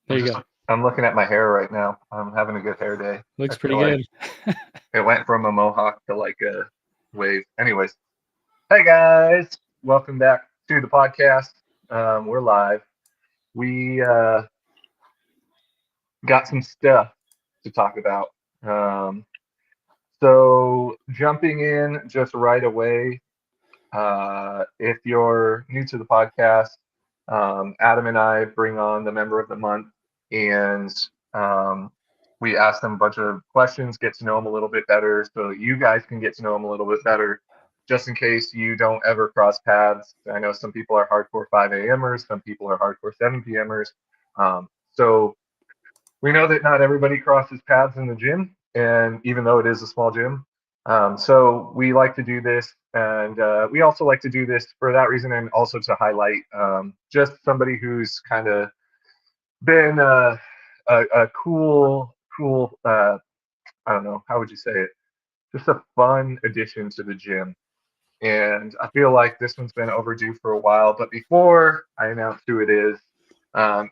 There you go. I'm looking at my hair right now. I'm having a good hair day. I Looks pretty feel like good. it went from a mohawk to like a wave. Anyways, hey guys, welcome back to the podcast. We're live. We got some stuff to talk about. Um, so jumping in just right away. If you're new to the podcast, Adam and I bring on the member of the month, and um, we ask them a bunch of questions, get to know them a little bit better, so you guys can get to know them a little bit better, just in case you don't ever cross paths. I know some people are hardcore 5 a.m.ers, some people are hardcore 7 p.m.ers. So we know that not everybody crosses paths in the gym, and even though it is a small gym, so we like to do this, and we also like to do this for that reason, and also to highlight just somebody who's kind of been a cool. I don't know, how would you say it? Just a fun addition to the gym. And I feel like this one's been overdue for a while. But before I announce who it is,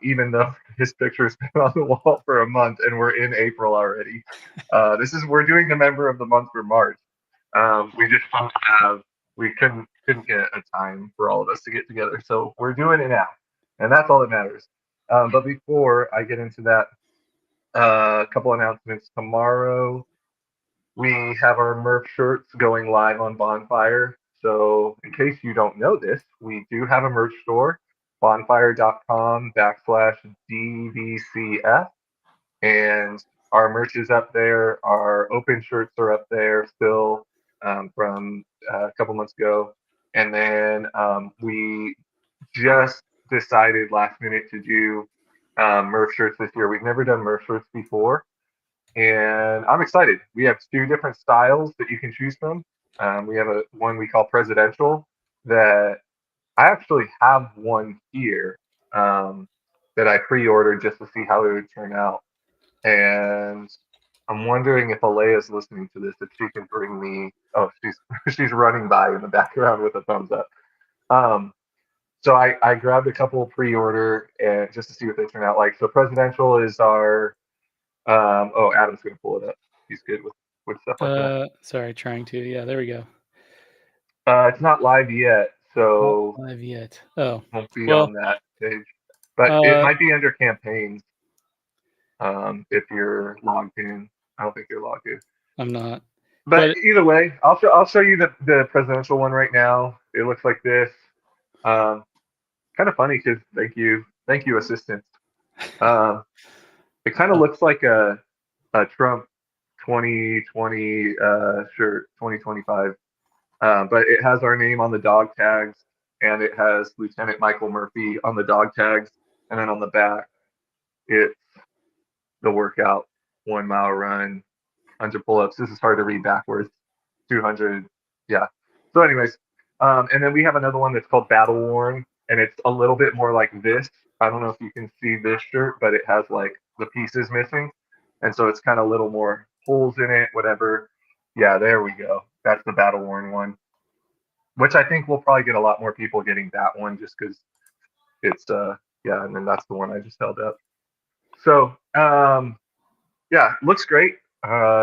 even though his picture's been on the wall for a month and we're in April already, we're doing the member of the month for March. We just don't have we couldn't get a time for all of us to get together, so we're doing it now, and that's all that matters. But before I get into that, a couple announcements tomorrow. We have our Murph shirts going live on Bonfire. So, in case you don't know this, we do have a merch store, bonfire.com/DVCF. And our merch is up there. Our open shirts are up there still from a couple months ago. And then we just decided last minute to do Murph shirts this year. We've never done Murph shirts before, and I'm excited. We have two different styles that you can choose from. We have a one we call presidential that I actually have one here that I pre-ordered just to see how it would turn out. And I'm wondering if Alea's listening to this, if she can bring me. Oh, she's she's running by in the background with a thumbs up. Um, so I grabbed a couple pre-order and just to see what they turn out like. So presidential is our oh, Adam's gonna pull it up. He's good with stuff like that. Sorry, trying to. Yeah, there we go. It's not live yet, Not so live yet. Oh, won't be well, on that page. But it uh, might be under campaigns if you're logged in. I don't think you're logged in. I'm not. But But either way, I'll show you the presidential one right now. It looks like this. Um, Kind of funny because thank you, assistant. Um, it kind of uh, looks like a Trump 2020 shirt, 2025. But it has our name on the dog tags, and it has Lieutenant Michael Murphy on the dog tags, and then on the back, it's the workout, 1 mile run, 100 pull-ups. This is hard to read backwards. 200, yeah. So, anyways, and then we have another one that's called Battle Worn, and it's a little bit more like this. I don't know if you can see this shirt, but it has like the pieces missing, and so it's kind of a little more holes in it, whatever. Yeah, there we go. That's the Battle Worn one, which I think we'll probably get a lot more people getting that one just because it's yeah, and then that's the one I just held up. So yeah, looks great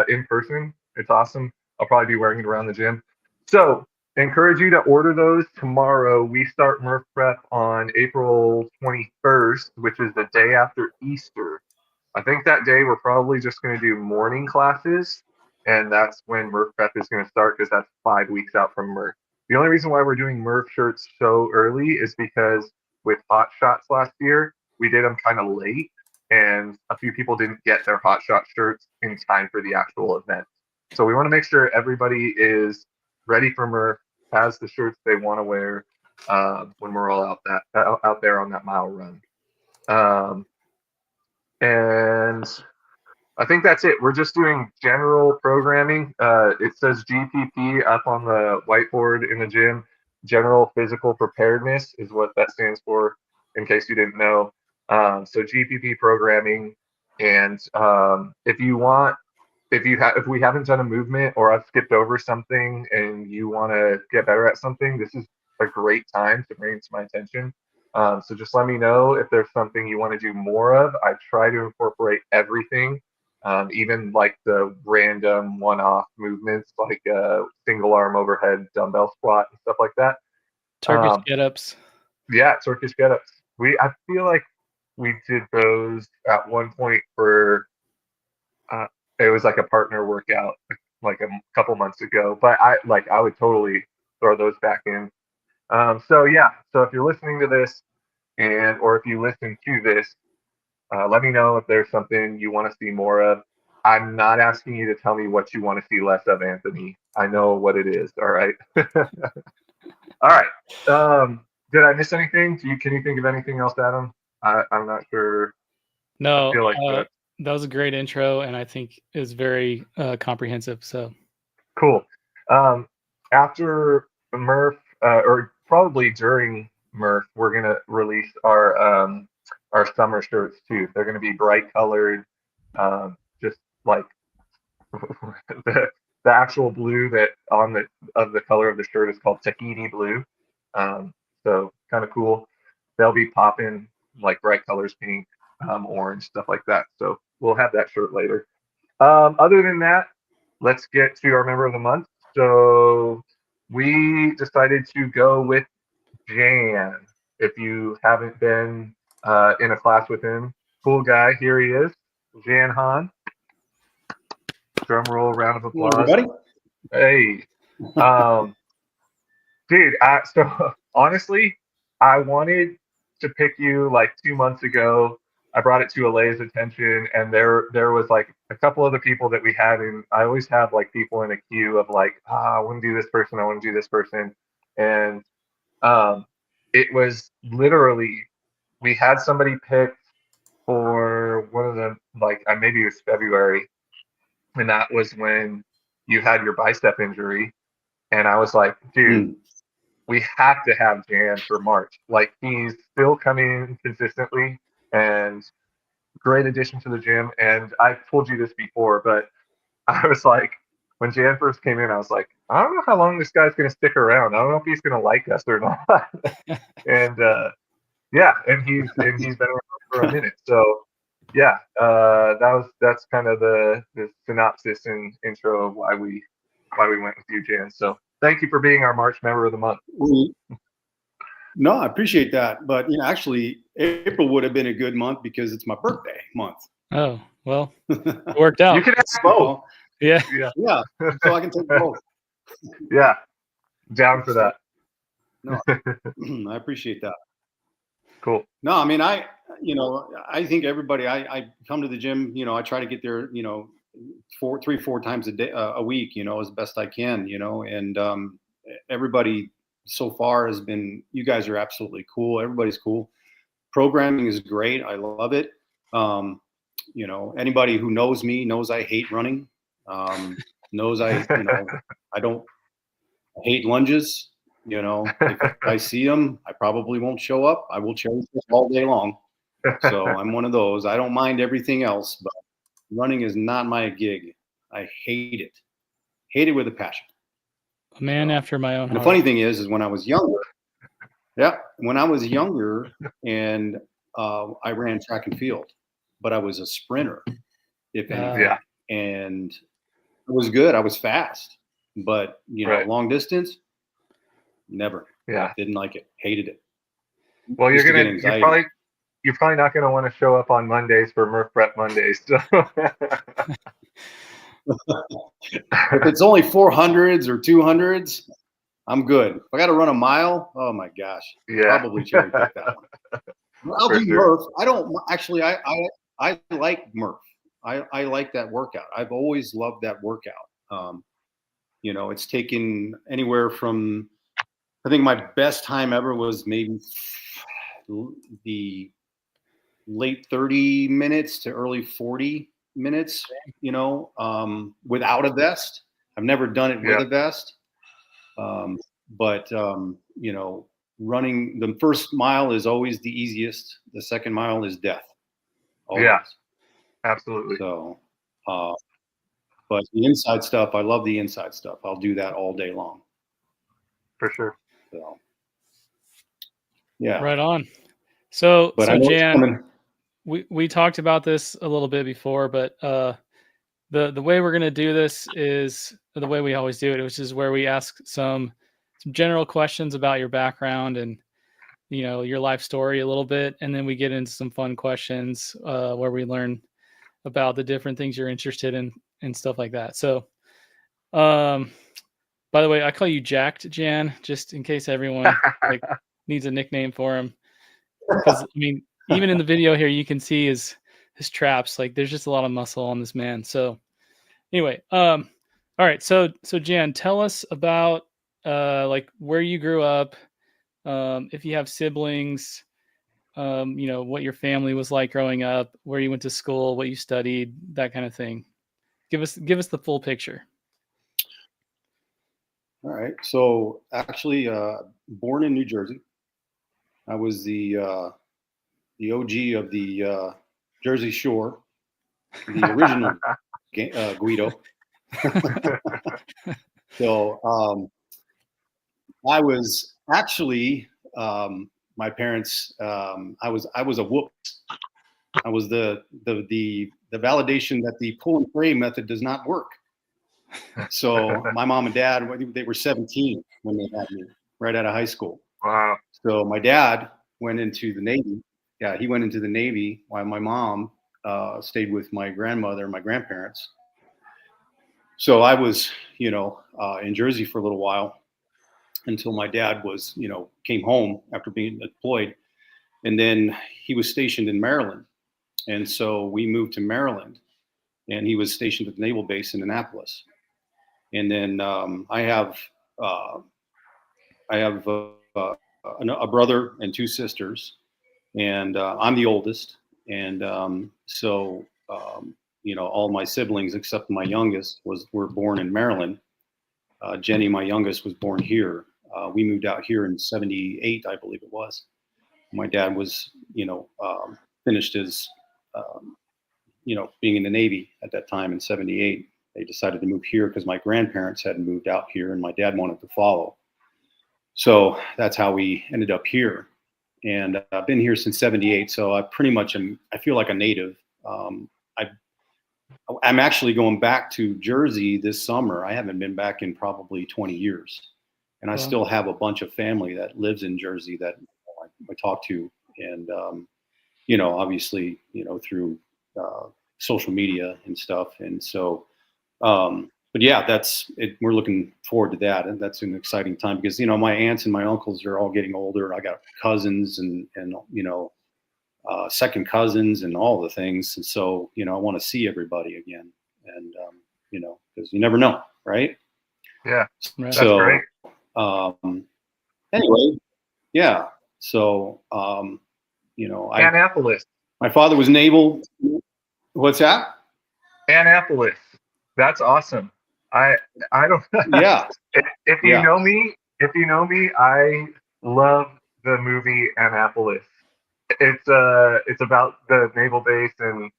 in person. It's awesome. I'll probably be wearing it around the gym. So encourage you to order those tomorrow. We start Murph Prep on April 21st, which is the day after Easter. I think that day we're probably just going to do morning classes, and that's when Murph Prep is going to start because that's 5 weeks out from Murph. The only reason why we're doing Murph shirts so early is because with Hot Shots last year, we did them kind of late, and a few people didn't get their Hot Shot shirts in time for the actual event. So we want to make sure everybody is ready for Murph, has the shirts they want to wear when we're all out there on that mile run. Um, and I think that's it. We're just doing general programming. It says GPP up on the whiteboard in the gym. General physical preparedness is what that stands for, in case you didn't know. So GPP programming, and if we haven't done a movement or I've skipped over something and you want to get better at something, this is a great time to bring it to my attention. So just let me know if there's something you want to do more of. I try to incorporate everything, even like the random one-off movements, like single arm overhead dumbbell squat and stuff like that. Turkish Um, get-ups. yeah, Turkish get-ups. I feel like we did those at one point for uh, it was like a partner workout like a couple months ago, but I would totally throw those back in. So yeah, so if you're listening to this or if you listen to this, let me know if there's something you want to see more of. I'm not asking you to tell me what you want to see less of, Anthony. I know what it is. All right. All right. Did I miss anything? Can you think of anything else, Adam? I'm not sure. I No, feel like that's that was a great intro, and I think is very comprehensive. So cool. Um, After Murph, or probably during Murph, we're gonna release our summer shirts too. They're gonna be bright colored, just like the the actual blue that on the of the color of the shirt is called Tahiti blue. So kind of cool. They'll be popping like bright colors, pink, orange, stuff like that. So we'll have that shirt later. Other than that, let's get to our member of the month. So we decided to go with Jan. If you haven't been in a class with him, cool guy. Here he is, Jan Hahn. Drum roll, round of Hello, applause. everybody. Hey, um, dude. So honestly, I wanted to pick you like 2 months ago. I brought it to Alay's attention, and there was like a couple other people that we had, and I always have like people in a queue of like, I want to do this person, I want to do this person, and um, it was literally we had somebody picked for one of the like maybe it was February, and that was when you had your bicep injury, and I was like, dude, we have to have Jan for March. Like he's still coming in consistently and great addition to the gym. And I've told you this before, but I was like, when Jan first came in, I was like, I don't know how long this guy's going to stick around. I don't know if he's going to like us or not. And yeah, and he's been around for a minute. So yeah, that's kind of the synopsis and intro of why we went with you, Jan. So thank you for being our March member of the month. No, I appreciate that. But actually, April would have been a good month because it's my birthday month. oh well, it worked out. You can have both. Yeah. Yeah. So I can take both. Yeah, down for that. No, I appreciate that. Cool. No, I mean, I think everybody, I come to the gym, I try to get there, 4 times a week, as best I can, and everybody so far has been, you guys are absolutely cool. Everybody's cool. Programming is great. I love it. Anybody who knows me knows I hate running, knows I hate lunges. If I see them, I probably won't show up. I will cherry pick all day long. So I'm one of those. I don't mind everything else, but running is not my gig. I hate it. Hate it with a passion. A man after my own And heart. the funny thing is when I was younger, and I ran track and field, but I was a sprinter, if anything. Yeah. And it was good. I was fast, but Right. long distance, never. Yeah. Didn't like it. Hated it. Well, Used to get you're anxiety. probably not gonna want to show up on Mondays for Murph Prep Mondays. So. If it's only 400s or 200s, I'm good. If I got to run a mile, oh my gosh, Yeah. probably cherry pick that one. I'll do Murph. I don't actually. I like Murph. I like that workout. I've always loved that workout. It's taken anywhere from, I think my best time ever was maybe the late 30 minutes to early 40 minutes, without a vest. I've never done it with a vest. But running the first mile is always the easiest. The second mile is death. Always. Yeah, absolutely. So, but the inside stuff, I love the inside stuff. I'll do that all day long. For sure. So, yeah. Right on. So But I know it's Jan, coming. we talked about this a little bit before, but the way we're gonna do this is the way we always do it, which is where we ask some general questions about your background and your life story a little bit, and then we get into some fun questions where we learn about the different things you're interested in and stuff like that. So, by the way, I call you Jacked Jan, just in case everyone like needs a nickname for him. Because I mean, even in the video here, you can see his traps. Like, there's just a lot of muscle on this man. So, anyway, all right. So Jan, tell us about like where you grew up, if you have siblings, what your family was like growing up, where you went to school, what you studied, that kind of thing. Give us the full picture. All right. So actually, born in New Jersey. I was the OG of the Jersey Shore, the original Guido. So I was actually my parents. I was a whoops. I was the validation that the pull and pray method does not work. So my mom and dad, they were 17 when they had me, right out of high school. Wow. So my dad went into the Navy. Yeah, he went into the Navy while my mom stayed with my grandmother and my grandparents. So I was, in Jersey for a little while until my dad was, came home after being deployed. And then he was stationed in Maryland. And so we moved to Maryland, and he was stationed at the Naval Base in Annapolis. And then I have a brother and two sisters, and I'm the oldest. And all my siblings except my youngest were born in Maryland. Jenny, my youngest, was born here. We moved out here in '78, I believe it was. My dad was, finished his, being in the Navy at that time in '78. They decided to move here because my grandparents had moved out here and my dad wanted to follow. So that's how we ended up here. And I've been here since '78. So I pretty much I feel like a native. I'm actually going back to Jersey this summer. I haven't been back in probably 20 years. And I still have a bunch of family that lives in Jersey that I talk to. And, obviously, through social media and stuff. And so, but yeah, that's it. We're looking forward to that. And that's an exciting time because, my aunts and my uncles are all getting older. I got cousins and second cousins and all the things. And so, I want to see everybody again. And, because you never know, right? Yeah, Right. that's great. Anyway, yeah. So, Annapolis. My father was naval. What's that? Annapolis. That's awesome. I don't. Yeah. If you know me, I love the movie Annapolis. It's about the naval base and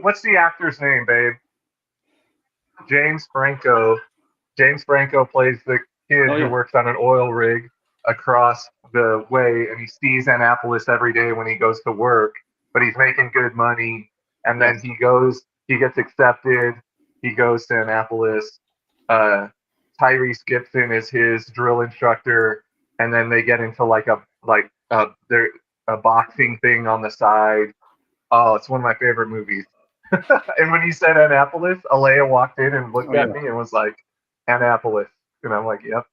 what's the actor's name, babe? James Franco. James Franco plays the kid who works on an oil rig across the way, and he sees Annapolis every day when he goes to work, but he's making good money. And then he gets accepted. He goes to Annapolis. Tyrese Gibson is his drill instructor, and then they get into a boxing thing on the side. Oh, it's one of my favorite movies. And when you said Annapolis, Alea walked in and looked at me and was like, Annapolis. And I'm like, yep.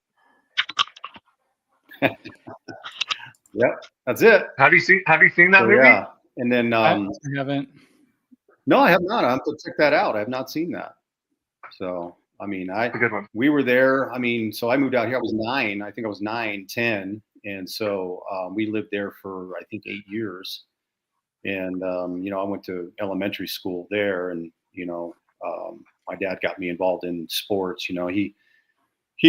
Yep, that's it. Have you seen that movie? Yeah. And then I haven't. No, I have not. I have to check that out. I have not seen that. So I mean, It's a good one. We were there. I mean, so I moved out here. I was 9. I think I was 9, 10. And so we lived there for, I think, 8 years. And, I went to elementary school there. And, my dad got me involved in sports. He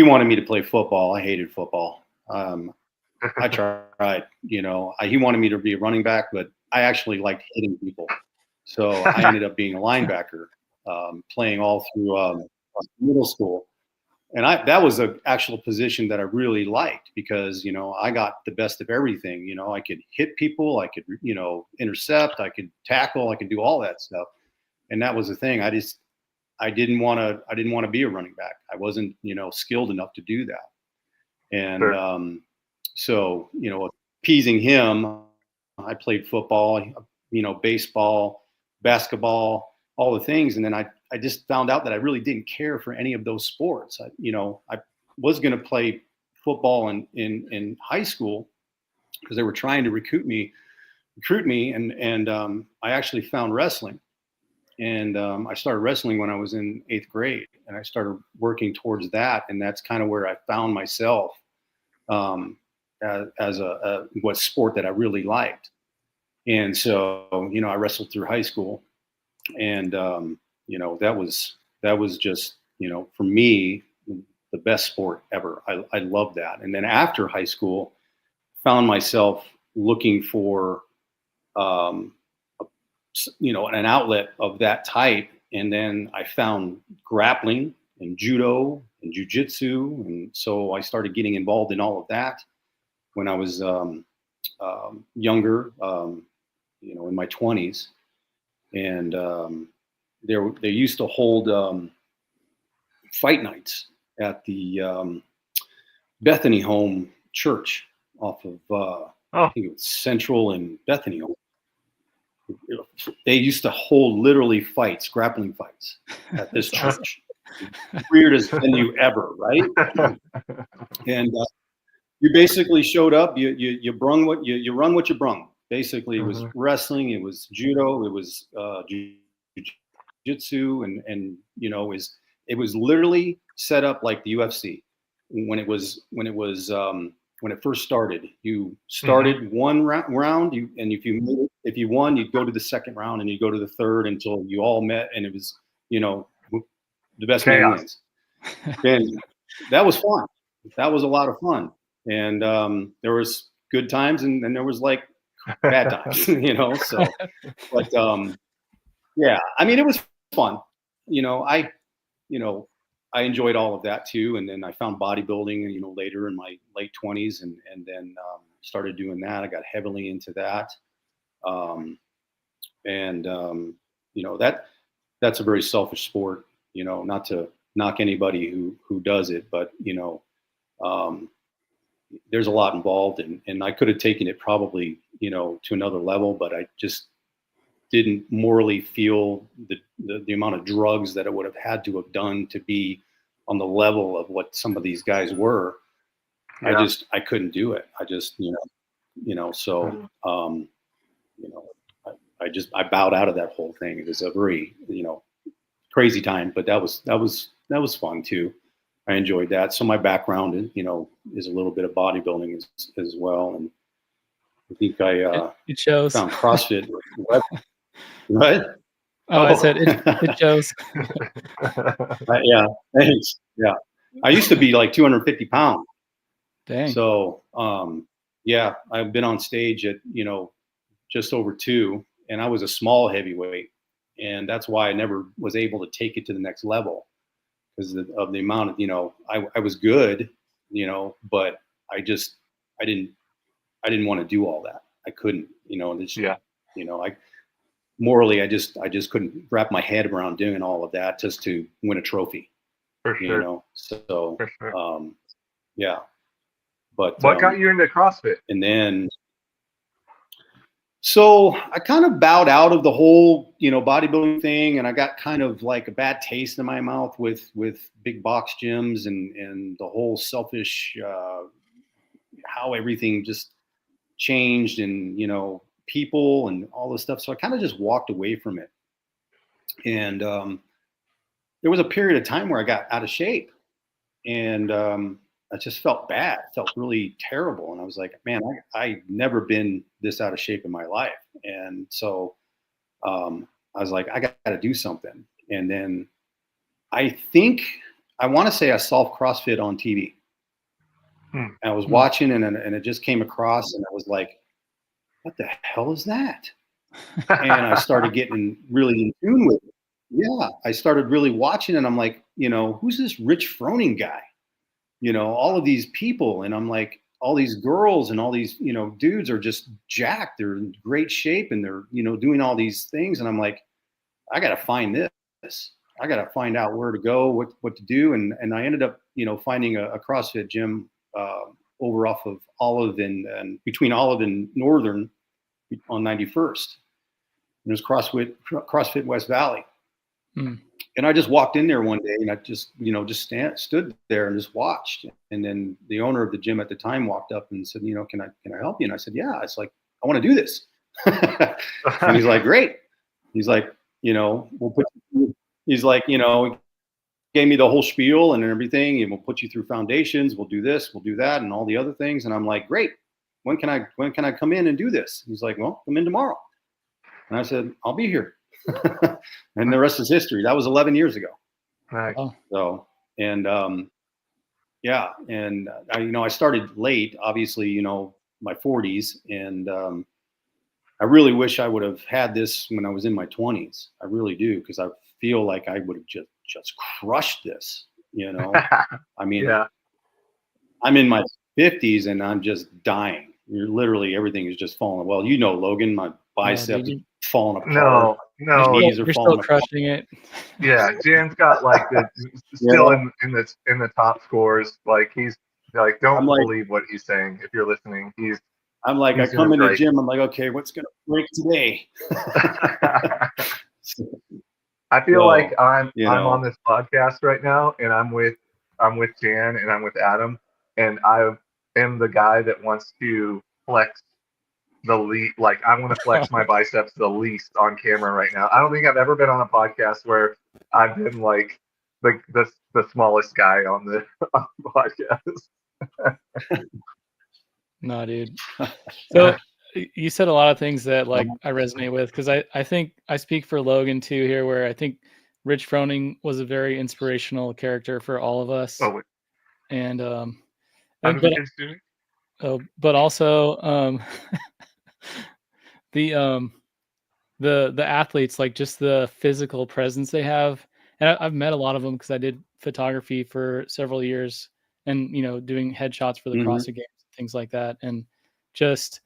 wanted me to play football. I hated football. I tried, he wanted me to be a running back, but I actually liked hitting people. So I ended up being a linebacker, playing all through middle school. and that was an actual position that I really liked because, I got the best of everything. I could hit people, I could, intercept, I could tackle, I could do all that stuff. And that was the thing. I didn't want to be a running back. I wasn't, skilled enough to do that. And, Sure. so, appeasing him, I played football, baseball, basketball, all the things. And then I just found out that I really didn't care for any of those sports. I was going to play football in high school because they were trying to recruit me. And I actually found wrestling. And I started wrestling when I was in 8th grade, and I started working towards that. And that's kind of where I found myself as what sport that I really liked. And so, I wrestled through high school, and that was just, for me, the best sport ever. I loved that. And then after high school, found myself looking for, an outlet of that type. And then I found grappling and judo and jujitsu. And so I started getting involved in all of that when I was younger, in my 20s. And they used to hold fight nights at the Bethany Home Church off of, I think it was Central and Bethany Home. They used to hold literally fights, grappling fights at this church. Weirdest venue ever, right? And you basically showed up. You brung what you run what you brung. Basically, it was wrestling, it was judo, it was jiu-jitsu, and it was literally set up like the UFC when it first started. You started one round, and if you won, you'd go to the second round, and you go to the third until you all met, and it was the best man wins. And that was fun. That was a lot of fun, and there was good times, and there was like bad times, So, but yeah, I mean, it was fun. I enjoyed all of that too, and then I found bodybuilding, later in my late 20s, and then started doing that. I got heavily into that, that's a very selfish sport. Not to knock anybody who does it, but there's a lot involved, and I could have taken it probably to another level, but I just didn't morally feel the amount of drugs that it would have had to have done to be on the level of what some of these guys were. Yeah. I couldn't do it. I just, so, I bowed out of that whole thing. It was a very, crazy time, but that was fun too. I enjoyed that. So my background, is a little bit of bodybuilding as well. And I think it shows. Found CrossFit. What? Oh, I said it shows. Yeah, thanks. Yeah, I used to be like 250 pounds. Dang. So, yeah, I've been on stage at just over 2, and I was a small heavyweight, and that's why I never was able to take it to the next level because of the amount of I was good, but I didn't want to do all that. I couldn't, morally, I just couldn't wrap my head around doing all of that just to win a trophy. For sure. So, for sure. Yeah. But what got you into CrossFit? And then, so I kind of bowed out of the whole, bodybuilding thing, and I got kind of like a bad taste in my mouth with big box gyms and the whole selfish, how everything just changed, and people and all this stuff. So I kind of just walked away from it. And there was a period of time where I got out of shape, and I just felt bad, felt really terrible. And I was like, man, I've never been this out of shape in my life. And so I was like, I got to do something. And then I want to say I saw CrossFit on TV. And I was watching, and it just came across, and I was like, what the hell is that? And I started getting really in tune with it, yeah, I started really watching, and I'm like, who's this Rich Froning guy? All of these people, and I'm like, all these girls and all these, dudes are just jacked. They're in great shape, and they're, doing all these things. And I'm like, I got to find this. I got to find out where to go, what to do. And I ended up, finding a CrossFit gym over off of Olive and between Olive and Northern on 91st. It was CrossFit West Valley. Mm. And I just walked in there one day, and I just, stood there and just watched. And then the owner of the gym at the time walked up and said, can I help you? And I said, yeah. It's like, I want to do this. And he's like, great. He's like, we'll put you, he's like, he gave me the whole spiel and everything, and we'll put you through foundations. We'll do this, we'll do that, and all the other things. And I'm like, great. When can I come in and do this? He's like, well, come in tomorrow. And I said, I'll be here. And the rest is history. That was 11 years ago. Right. So, and yeah, and I started late, obviously, my 40s, and I really wish I would have had this when I was in my 20s. I really do, because I feel like I would have just crushed this. I mean, Yeah. I'm in my 50s and I'm just dying. You're literally, everything is just falling. Well, Logan, my biceps falling apart. No, you're still crushing it. Yeah, Jan's got like still in the top scores. Like, he's like, don't believe what he's saying if you're listening. I'm like, I come in the gym, I'm like, okay, what's gonna break today? I feel like I'm on this podcast right now, and I'm with Jan and I'm with Adam, and I am the guy that wants to flex the least. Like, I want to flex my biceps the least on camera right now. I don't think I've ever been on a podcast where I've been like the smallest guy on the podcast. No, dude. So you said a lot of things that like I resonate with, because I think I speak for Logan too here, where I think Rich Froning was a very inspirational character for all of us. And but also the athletes, like just the physical presence they have. And I've met a lot of them because I did photography for several years, and doing headshots for the CrossFit Games, things like that, and just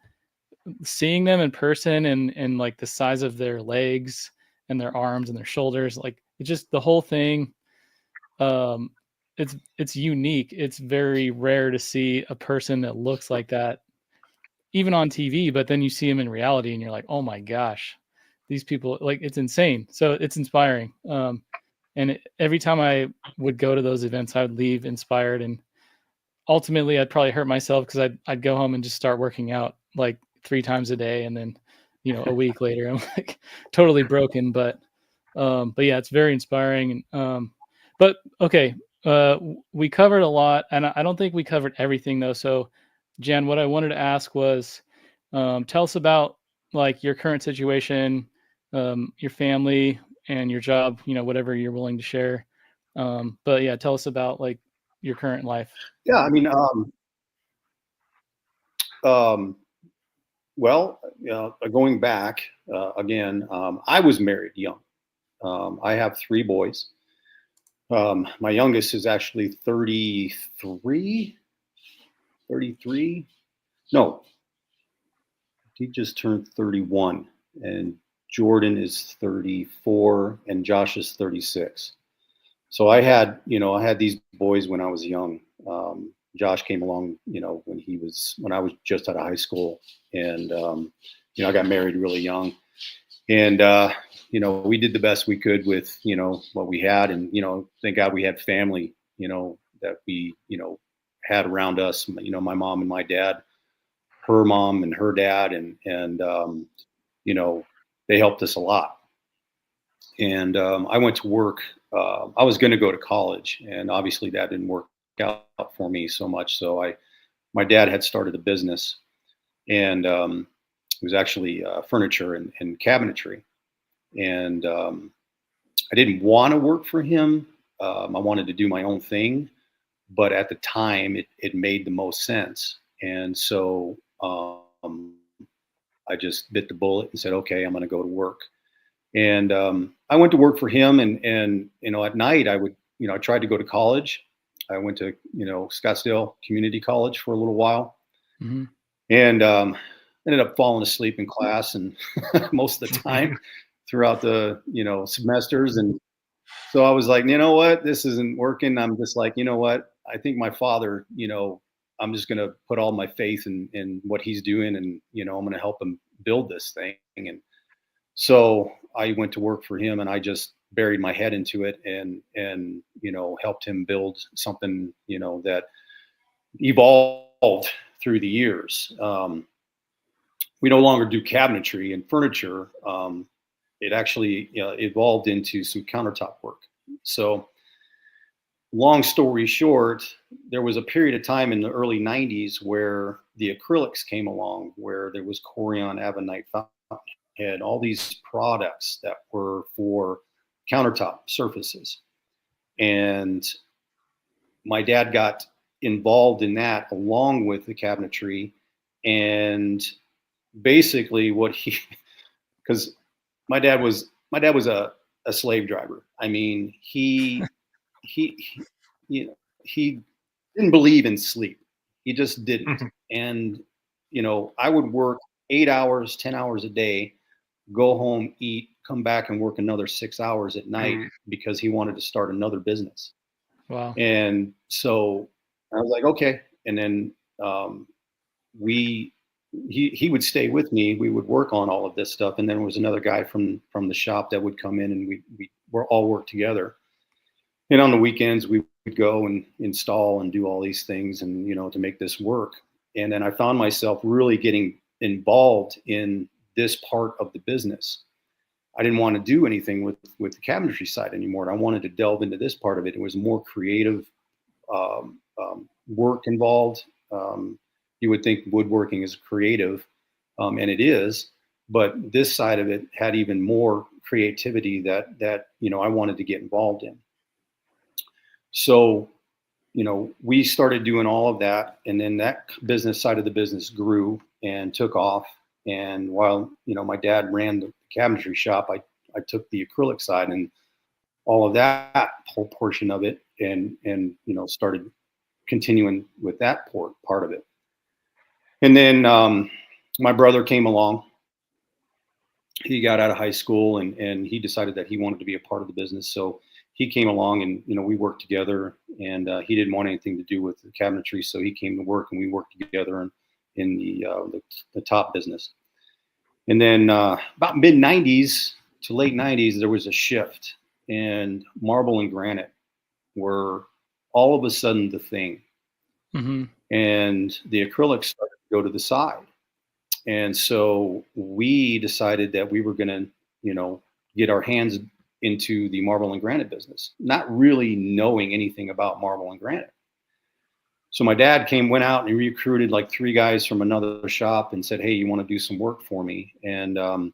seeing them in person and like the size of their legs and their arms and their shoulders, like it's just the whole thing. It's unique. It's very rare to see a person that looks like that, even on TV, but then you see them in reality and you're like, oh my gosh, these people, like, it's insane. So it's inspiring. And every time I would go to those events, I would leave inspired, and ultimately I'd probably hurt myself because I'd go home and just start working out like 3 times a day, and then a week later I'm like totally broken. But yeah, it's very inspiring. But okay, we covered a lot, and I don't think we covered everything though. So Jan, what I wanted to ask was, tell us about like your current situation, your family, and your job, whatever you're willing to share. But yeah, tell us about like your current life. Yeah, I mean, well, going back again, I was married young. I have 3 boys. My youngest is actually 33. No, he just turned 31, and Jordan is 34, and Josh is 36. So I had these boys when I was young. Josh came along, when I was just out of high school, and I got married really young, and we did the best we could with what we had, and thank God we had family, that we had around us. My mom and my dad, her mom and her dad, and they helped us a lot. And I went to work. I was going to go to college, and obviously that didn't work out for me so much. So my dad had started a business, and it was actually furniture and cabinetry. And I didn't want to work for him. I wanted to do my own thing, but at the time it made the most sense. And so I just bit the bullet and said, okay, I'm going to go to work. And I went to work for him, and at night I would, I tried to go to college. I went to, Scottsdale Community College for a little while, Mm-hmm. and ended up falling asleep in class and most of the time throughout the, semesters. And so I was like, you know what, this isn't working. I'm just like, you know what, I think my father, I'm just going to put all my faith in what he's doing, and, I'm going to help him build this thing. And so I went to work for him, and I just buried my head into it, and helped him build something, that evolved through the years. We no longer do cabinetry and furniture. It actually evolved into some countertop work. So long story short, there was a period of time in the early 90s where the acrylics came along, where there was Corian, Avonite, Fountainhead, all these products that were for countertop surfaces. And my dad got involved in that along with the cabinetry. And basically because my dad was a slave driver. I mean, he he didn't believe in sleep. He just didn't. And I would work 8 hours, 10 hours a day, go home, eat, come back and work another 6 hours at night because he wanted to start another business. Wow. And so I was like, okay. And then he would stay with me. We would work on all of this stuff. And then there was another guy from the shop that would come in, and we were all work together. And on the weekends we would go and install and do all these things, and, to make this work. And then I found myself really getting involved in this part of the business. I didn't want to do anything with the cabinetry side anymore. I wanted to delve into this part of it. It was more creative work involved. You would think woodworking is creative, and it is, but this side of it had even more creativity that I wanted to get involved in. So, we started doing all of that, and then that business side of the business grew and took off. And while, my dad ran the cabinetry shop, I took the acrylic side and all of that whole portion of it, and started continuing with that part of it. And then my brother came along. He got out of high school, and he decided that he wanted to be a part of the business. So he came along, and we worked together. And he didn't want anything to do with the cabinetry, so he came to work, and we worked together in the top business. And then about mid 90s to late 90s, there was a shift, and marble and granite were all of a sudden the thing. Mm-hmm. And the acrylics started to go to the side. And so we decided that we were going to, get our hands into the marble and granite business, not really knowing anything about marble and granite. So my dad went out and he recruited like 3 guys from another shop and said, hey, you want to do some work for me? And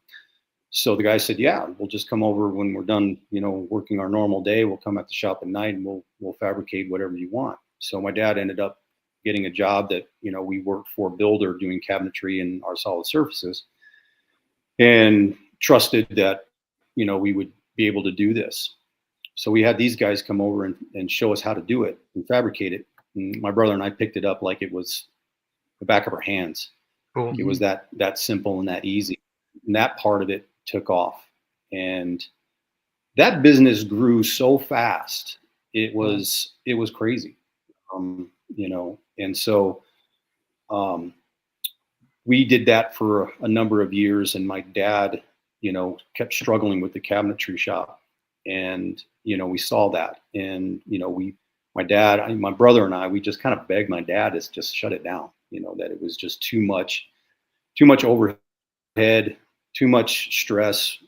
so the guy said, yeah, we'll just come over when we're done, working our normal day. We'll come at the shop at night, and we'll fabricate whatever you want. So my dad ended up getting a job that, we worked for a builder doing cabinetry and our solid surfaces, and trusted that, we would be able to do this. So we had these guys come over and show us how to do it and fabricate it. And my brother and I picked it up like it was the back of our hands. Cool. It was that simple and that easy. And that part of it took off. And that business grew so fast. It was crazy. And so we did that for a number of years, and my dad, kept struggling with the cabinetry shop, and, we saw that, and, my brother and I, we just kind of begged my dad to just shut it down, that it was just too much overhead, too much stress,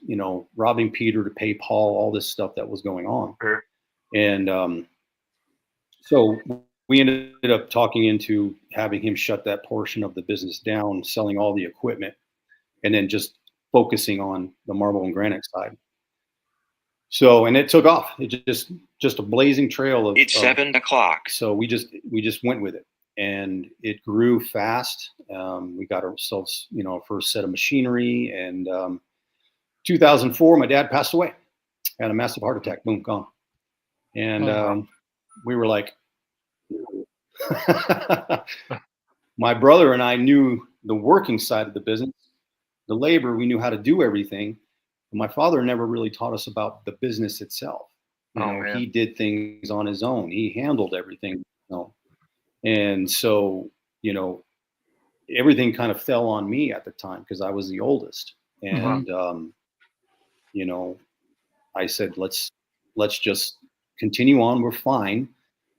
robbing Peter to pay Paul, all this stuff that was going on. Sure. And so we ended up talking into having him shut that portion of the business down, selling all the equipment, and then just focusing on the marble and granite side. So, and it took off. It just a blazing trail of. It's 7 o'clock. So we just went with it, and it grew fast. We got ourselves, our first set of machinery, and 2004, my dad passed away, had a massive heart attack, boom, gone. And we were like, my brother and I knew the working side of the business, the labor, we knew how to do everything. But my father never really taught us about the business itself. He did things on his own. He handled everything. And so, everything kind of fell on me at the time because I was the oldest. And, I said, let's just continue on. We're fine.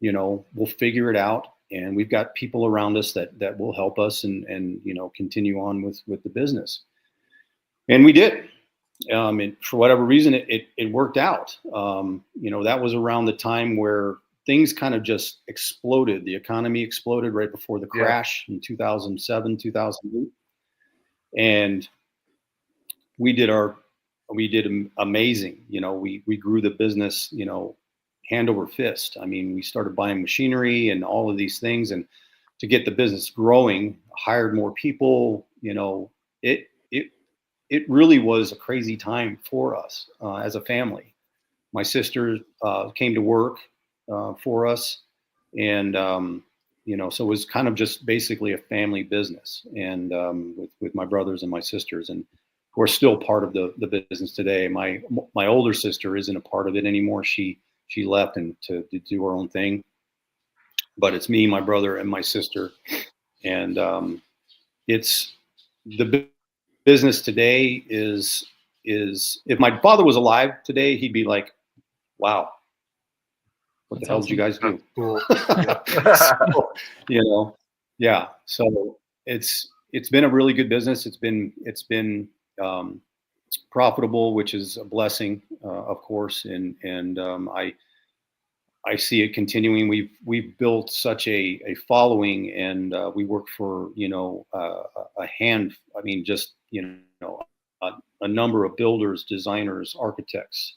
We'll figure it out. And we've got people around us that will help us and continue on with the business. And we did. And for whatever reason, it worked out. That was around the time where things kind of just exploded. The economy exploded right before the crash in 2007, 2008. And we did amazing. We grew the business, hand over fist. I mean, we started buying machinery and all of these things, and to get the business growing, hired more people. It really was a crazy time for us as a family. My sister came to work for us, and so it was kind of just basically a family business, and with my brothers and my sisters, and we're still part of the business today. My older sister isn't a part of it anymore. She left and to do her own thing, but it's me, my brother, and my sister, and it's the business today is if my father was alive today, he'd be like, wow, what the hell did you guys do? Cool. Yeah. So it's been a really good business. It's been profitable, which is a blessing, of course. And I see it continuing. We've built such a following, and we work for a number of builders, designers, architects,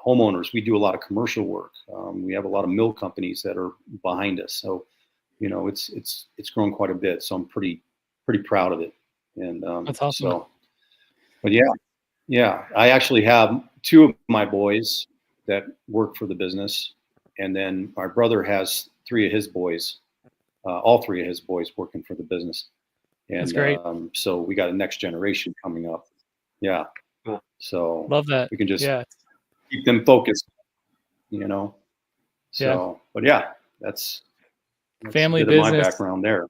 homeowners. We do a lot of commercial work. We have a lot of mill companies that are behind us. So it's grown quite a bit. So I'm pretty proud of it. And that's awesome. So, but yeah, I actually have two of my boys that work for the business, and then my brother has three of his boys, all three of his boys working for the business. And that's great. So we got a next generation coming up. Yeah. Cool. So love that. We can just keep them focused, So, but that's family a bit business. Of my background there.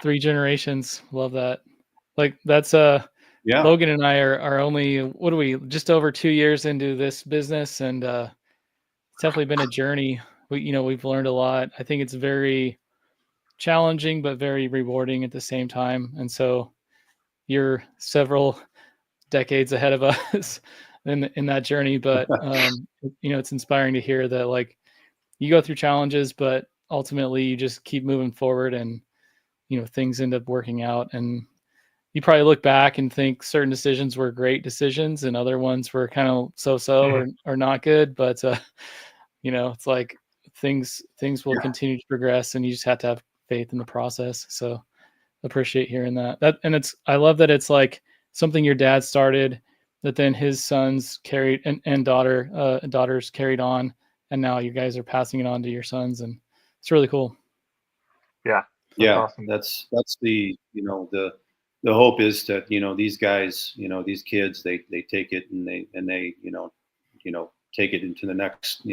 3 generations. Love that. Like that's Logan and I are only, just over 2 years into this business, and it's definitely been a journey. We've learned a lot. I think it's very challenging, but very rewarding at the same time. And so you're several decades ahead of us in that journey. But it's inspiring to hear that like you go through challenges, but ultimately you just keep moving forward, and things end up working out. And you probably look back and think certain decisions were great decisions and other ones were kind of so-so or not good. But, it's like things will continue to progress, and you just have to have faith in the process. So appreciate hearing that. I love that it's like something your dad started that then his sons carried and daughters carried on. And now you guys are passing it on to your sons, and it's really cool. Yeah. Awesome. That's the the hope is that these guys, these kids, they take it and they take it into the next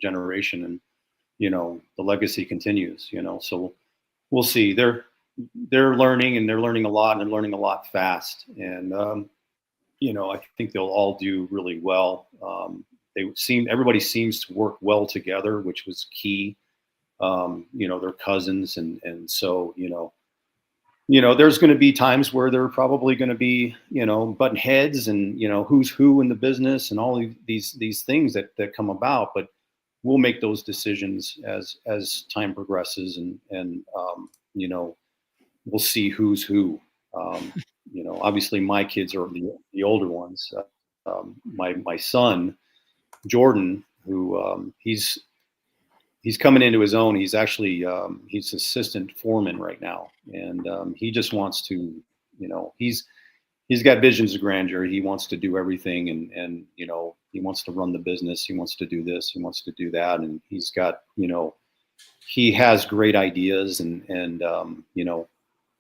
generation, and the legacy continues. So we'll see. They're learning, and they're learning a lot, and they're learning a lot fast, and I think they'll all do really well. Everybody seems to work well together, which was key. They're cousins, and so there's going to be times where they're probably going to be button heads, and who's who in the business, and all these things that come about. But we'll make those decisions as time progresses, and we'll see who's who. Obviously my kids are the older ones. My son Jordan, who he's coming into his own. He's actually he's assistant foreman right now, and he just wants to He's got visions of grandeur. He wants to do everything, and he wants to run the business. He wants to do this. He wants to do that, and he's got he has great ideas, and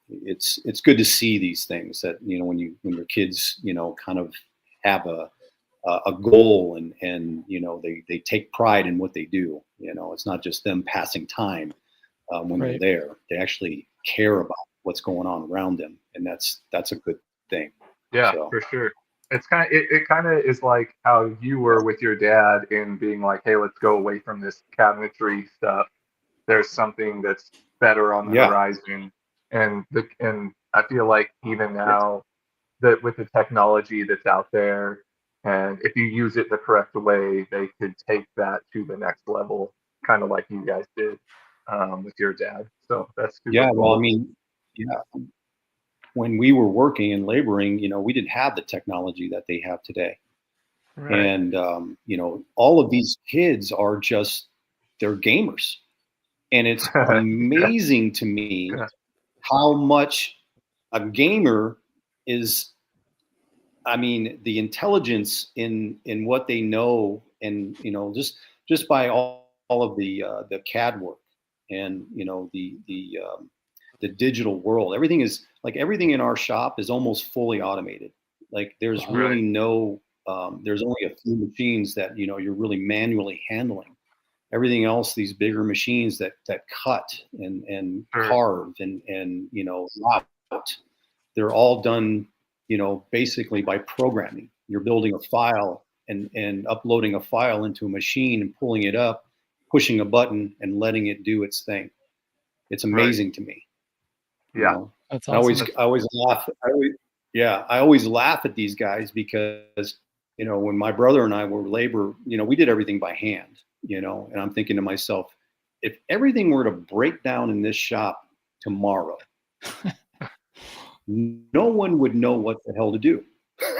it's good to see these things that when your kids kind of have a goal, and they take pride in what they do. It's not just them passing time when Right. they're there. They actually care about what's going on around them, and that's a good thing. Yeah, So. for sure. It's it kind of is like how you were with your dad in being like, hey, let's go away from this cabinetry stuff. There's something that's better on the horizon, and I feel like even now that with the technology that's out there, and if you use it the correct way, they could take that to the next level, kind of like you guys did with your dad. So that's super cool. Well, I mean, when we were working and laboring, we didn't have the technology that they have today. Right. And, all of these kids are they're gamers. And it's amazing to me how much a gamer is, the intelligence in what they know, and, just by all of the CAD work, and, the digital world. Everything is like, everything in our shop is almost fully automated. Like there's really there's only a few machines that, you're really manually handling. Everything else, these bigger machines that cut and carve and route, they're all done, basically by programming. You're building a file and uploading a file into a machine and pulling it up, pushing a button and letting it do its thing. It's amazing to me. Yeah, that's awesome. I always laugh. I always laugh at these guys because, when my brother and I were labor, we did everything by hand, and I'm thinking to myself, if everything were to break down in this shop tomorrow, no one would know what the hell to do.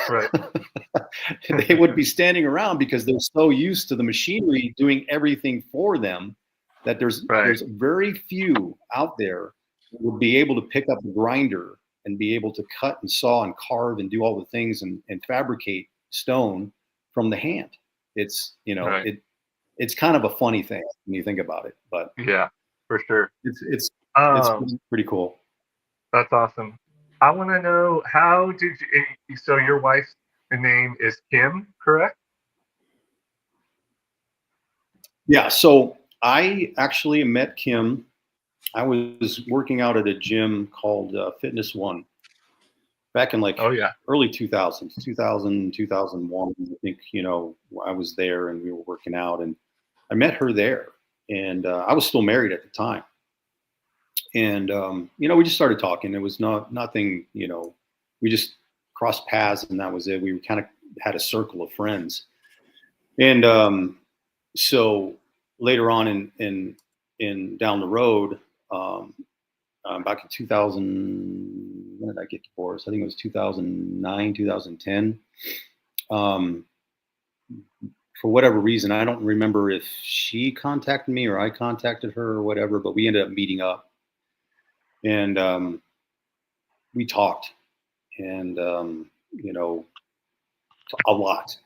Right. They would be standing around because they're so used to the machinery doing everything for them that there's very few out there who would be able to pick up a grinder and be able to cut and saw and carve and do all the things and fabricate stone from the hand. It's, it's kind of a funny thing when you think about it, but yeah, for sure. It's pretty cool. That's awesome. I want to know, how did you, so your wife's name is Kim, correct? Yeah. So I actually met Kim. I was working out at a gym called Fitness One back in early 2000s, 2000, 2001. I think, I was there and we were working out, and I met her there, and I was still married at the time. And, we just started talking. It was nothing, we just crossed paths and that was it. We kind of had a circle of friends. And so later on in down the road, back in 2000, when did I get divorced? I think it was 2009, 2010. For whatever reason, I don't remember if she contacted me or I contacted her or whatever, but we ended up meeting up, and we talked, and a lot.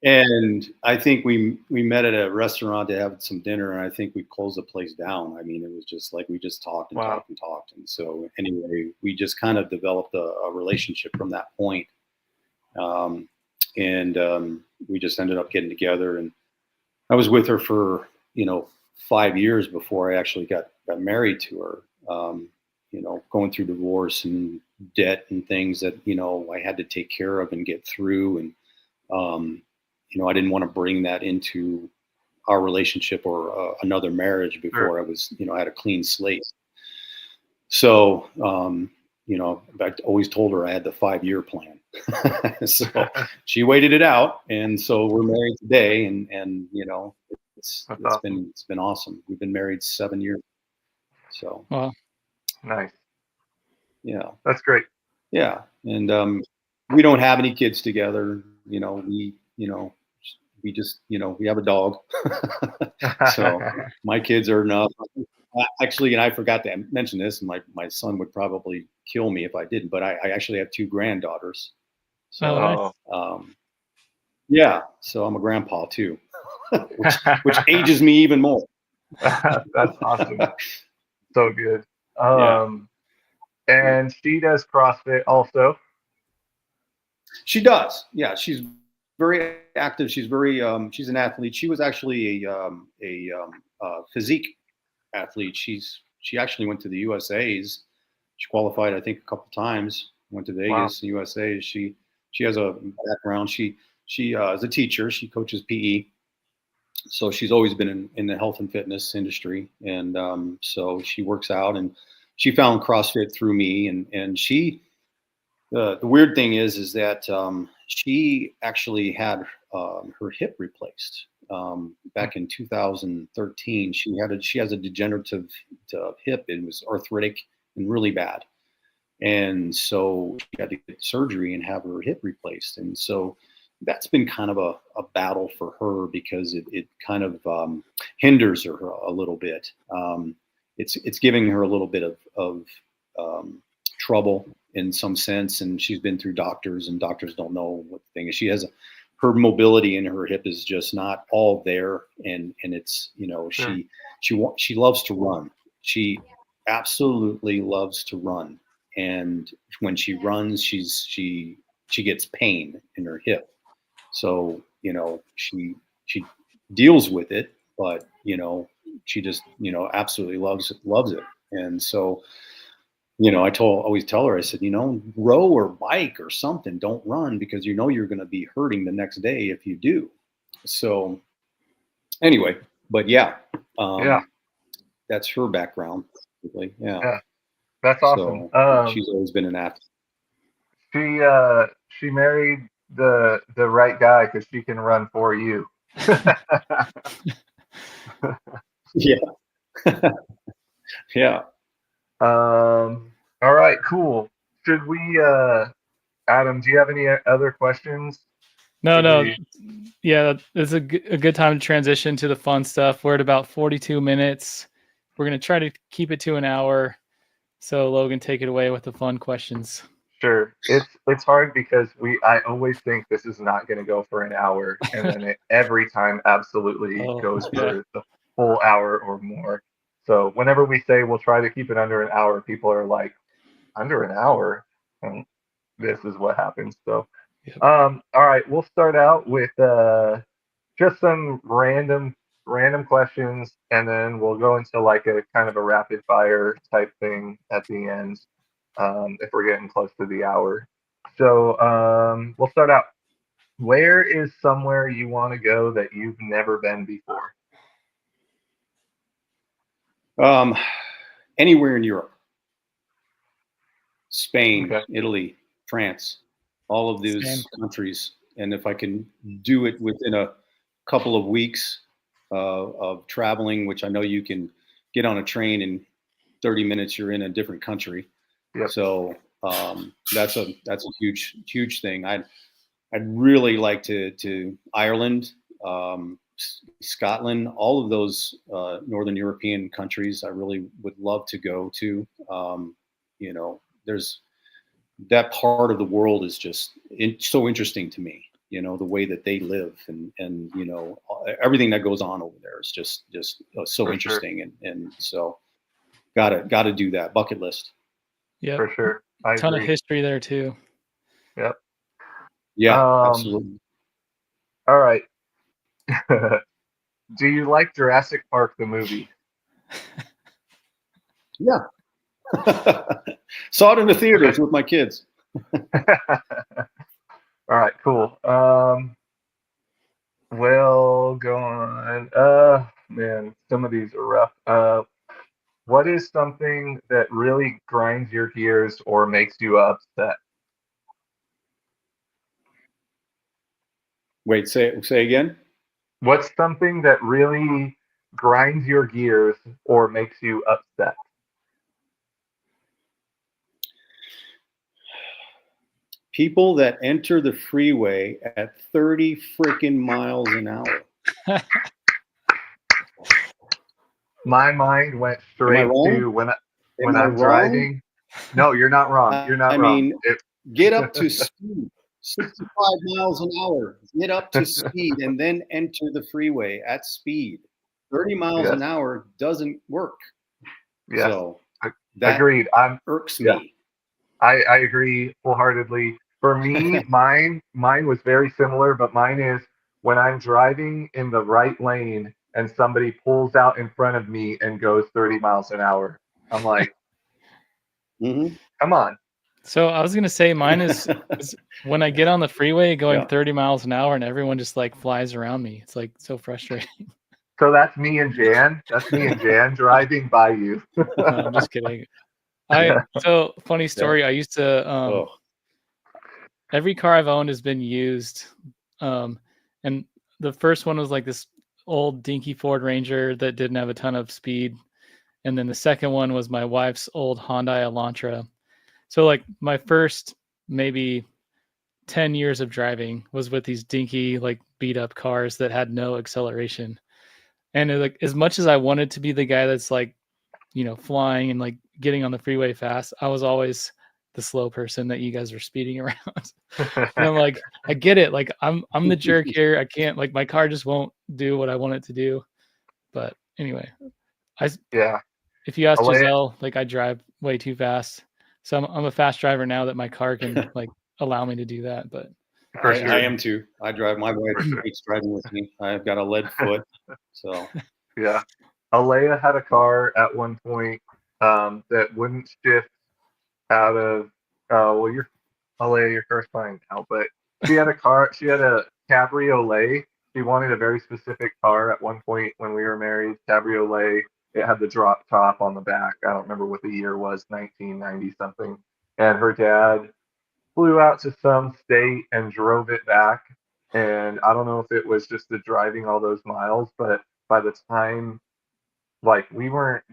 And I think we met at a restaurant to have some dinner, and I think we closed the place down. I mean, it was just like we just talked and talked and talked. And so anyway, we just kind of developed a relationship from that point. And we just ended up getting together, and I was with her for 5 years before I actually got married to her. Going through divorce and debt and things that I had to take care of and get through, and I didn't want to bring that into our relationship or another marriage before I was I had a clean slate. So I always told her I had the 5-year plan. So she waited it out, and so we're married today, and it's been awesome. We've been married 7 years. So wow, nice. Yeah, that's great. Yeah, and we don't have any kids together. We just we have a dog. So my kids are enough. Actually, and I forgot to mention this, and my son would probably kill me if I didn't, but I actually have 2 granddaughters. So, Oh, nice. yeah, so I'm a grandpa too, which ages me even more. That's awesome. So good. Yeah. And she does CrossFit also. She does. Yeah, she's very active. She's very she's an athlete. She was actually a physique athlete. She actually went to the USA's. She qualified, I think, a couple times. Went to Vegas, Wow. USA. She has a background. She is a teacher. She coaches PE. So she's always been in the health and fitness industry, and so she works out. And she found CrossFit through me, and she. The weird thing is that she actually had her hip replaced back in 2013. She has a degenerative hip. It was arthritic and really bad, and so she had to get surgery and have her hip replaced. And so that's been kind of a battle for her because it kind of hinders her a little bit. It's giving her a little bit of trouble in some sense, and she's been through doctors, and doctors don't know what the thing is. She has her mobility in her hip is just not all there, and it's Sure. she loves to run. She absolutely loves to run, and when she runs, she gets pain in her hip. So she deals with it, but she just absolutely loves it, and so. I always tell her, I said, row or bike or something. Don't run because you're going to be hurting the next day if you do. So anyway, but yeah, Yeah. that's her background. Yeah. Yeah. That's awesome. So she's always been an athlete. She married the right guy because she can run for you. Yeah. Yeah. All right, cool. Should we Adam, do you have any other questions? No. Yeah, it's a good time to transition to the fun stuff. We're at about 42 minutes. We're going to try to keep it to an hour. So Logan, take it away with the fun questions. Sure. It's hard because I always think this is not going to go for an hour, and then it every time absolutely goes for the full hour or more. So whenever we say we'll try to keep it under an hour, people are like, under an hour? And this is what happens. So Yep. all right, we'll start out with just some random questions, and then we'll go into like a kind of a rapid fire type thing at the end if we're getting close to the hour. So we'll start out. Where is somewhere you want to go that you've never been before? Anywhere in Europe, Spain, Okay. Italy, France, all of those countries. And if I can do it within a couple of weeks of traveling, which I know you can get on a train in 30 minutes, you're in a different country. Yep. So that's a huge thing. I'd really like to Ireland, Scotland, all of those Northern European countries. I really would love to go to. There's that part of the world is just so interesting to me. The way that they live and everything that goes on over there is just so interesting. Sure. And so gotta do that bucket list. Yeah, for sure. A ton of history there too. Yep. Yeah, absolutely. All right. Do you like Jurassic Park the movie? Yeah. Saw it in the theaters with my kids. All right, cool. Well, go on. Man, some of these are rough. What is something that really grinds your gears or makes you upset? Wait, say again. What's something that really grinds your gears or makes you upset? People that enter the freeway at 30 freaking miles an hour. My mind went Am I straight wrong? to when Am I I'm wrong? driving. No, you're not wrong. You're not I wrong. mean, get up to speed, 65 miles an hour. Get up to speed and then enter the freeway at speed. 30 miles Yes, an hour doesn't work. yes, So that agreed. irks Yeah, me. I agree wholeheartedly. For me, mine was very similar, but mine is when I'm driving in the right lane and somebody pulls out in front of me and goes 30 miles an hour. I'm like, Mhm. come on. So I was gonna say mine is when I get on the freeway going Yeah. 30 miles an hour and everyone just like flies around me. It's like so frustrating. So that's me and Jan. That's me and Jan driving by you. No, I'm just kidding. Yeah. So funny Yeah. story. I used to Oh. every car I've owned has been used. And the first one was like this old dinky Ford Ranger that didn't have a ton of speed. And then the second one was my wife's old Hyundai Elantra. So like my first maybe 10 years of driving was with these dinky, like beat up cars that had no acceleration. And like as much as I wanted to be the guy that's like, flying and like getting on the freeway fast, I was always the slow person that you guys were speeding around. And I'm like, I get it. Like I'm the jerk here. I can't, like, my car just won't do what I want it to do. But anyway, I Yeah. if you ask Alea, Giselle, like I drive way too fast. So I'm a fast driver now that my car can like allow me to do that. But for I sure. am too. I drive. My wife hates driving with me. I've got a lead foot. So Yeah. Alea had a car at one point that wouldn't shift out of well you're Alea, your car's fine now, but she had a cabriolet. She wanted a very specific car at one point when we were married, cabriolet. It had the drop top on the back. I don't remember what the year was, 1990 something. And her dad flew out to some state and drove it back. And I don't know if it was just the driving all those miles, but by the time like we weren't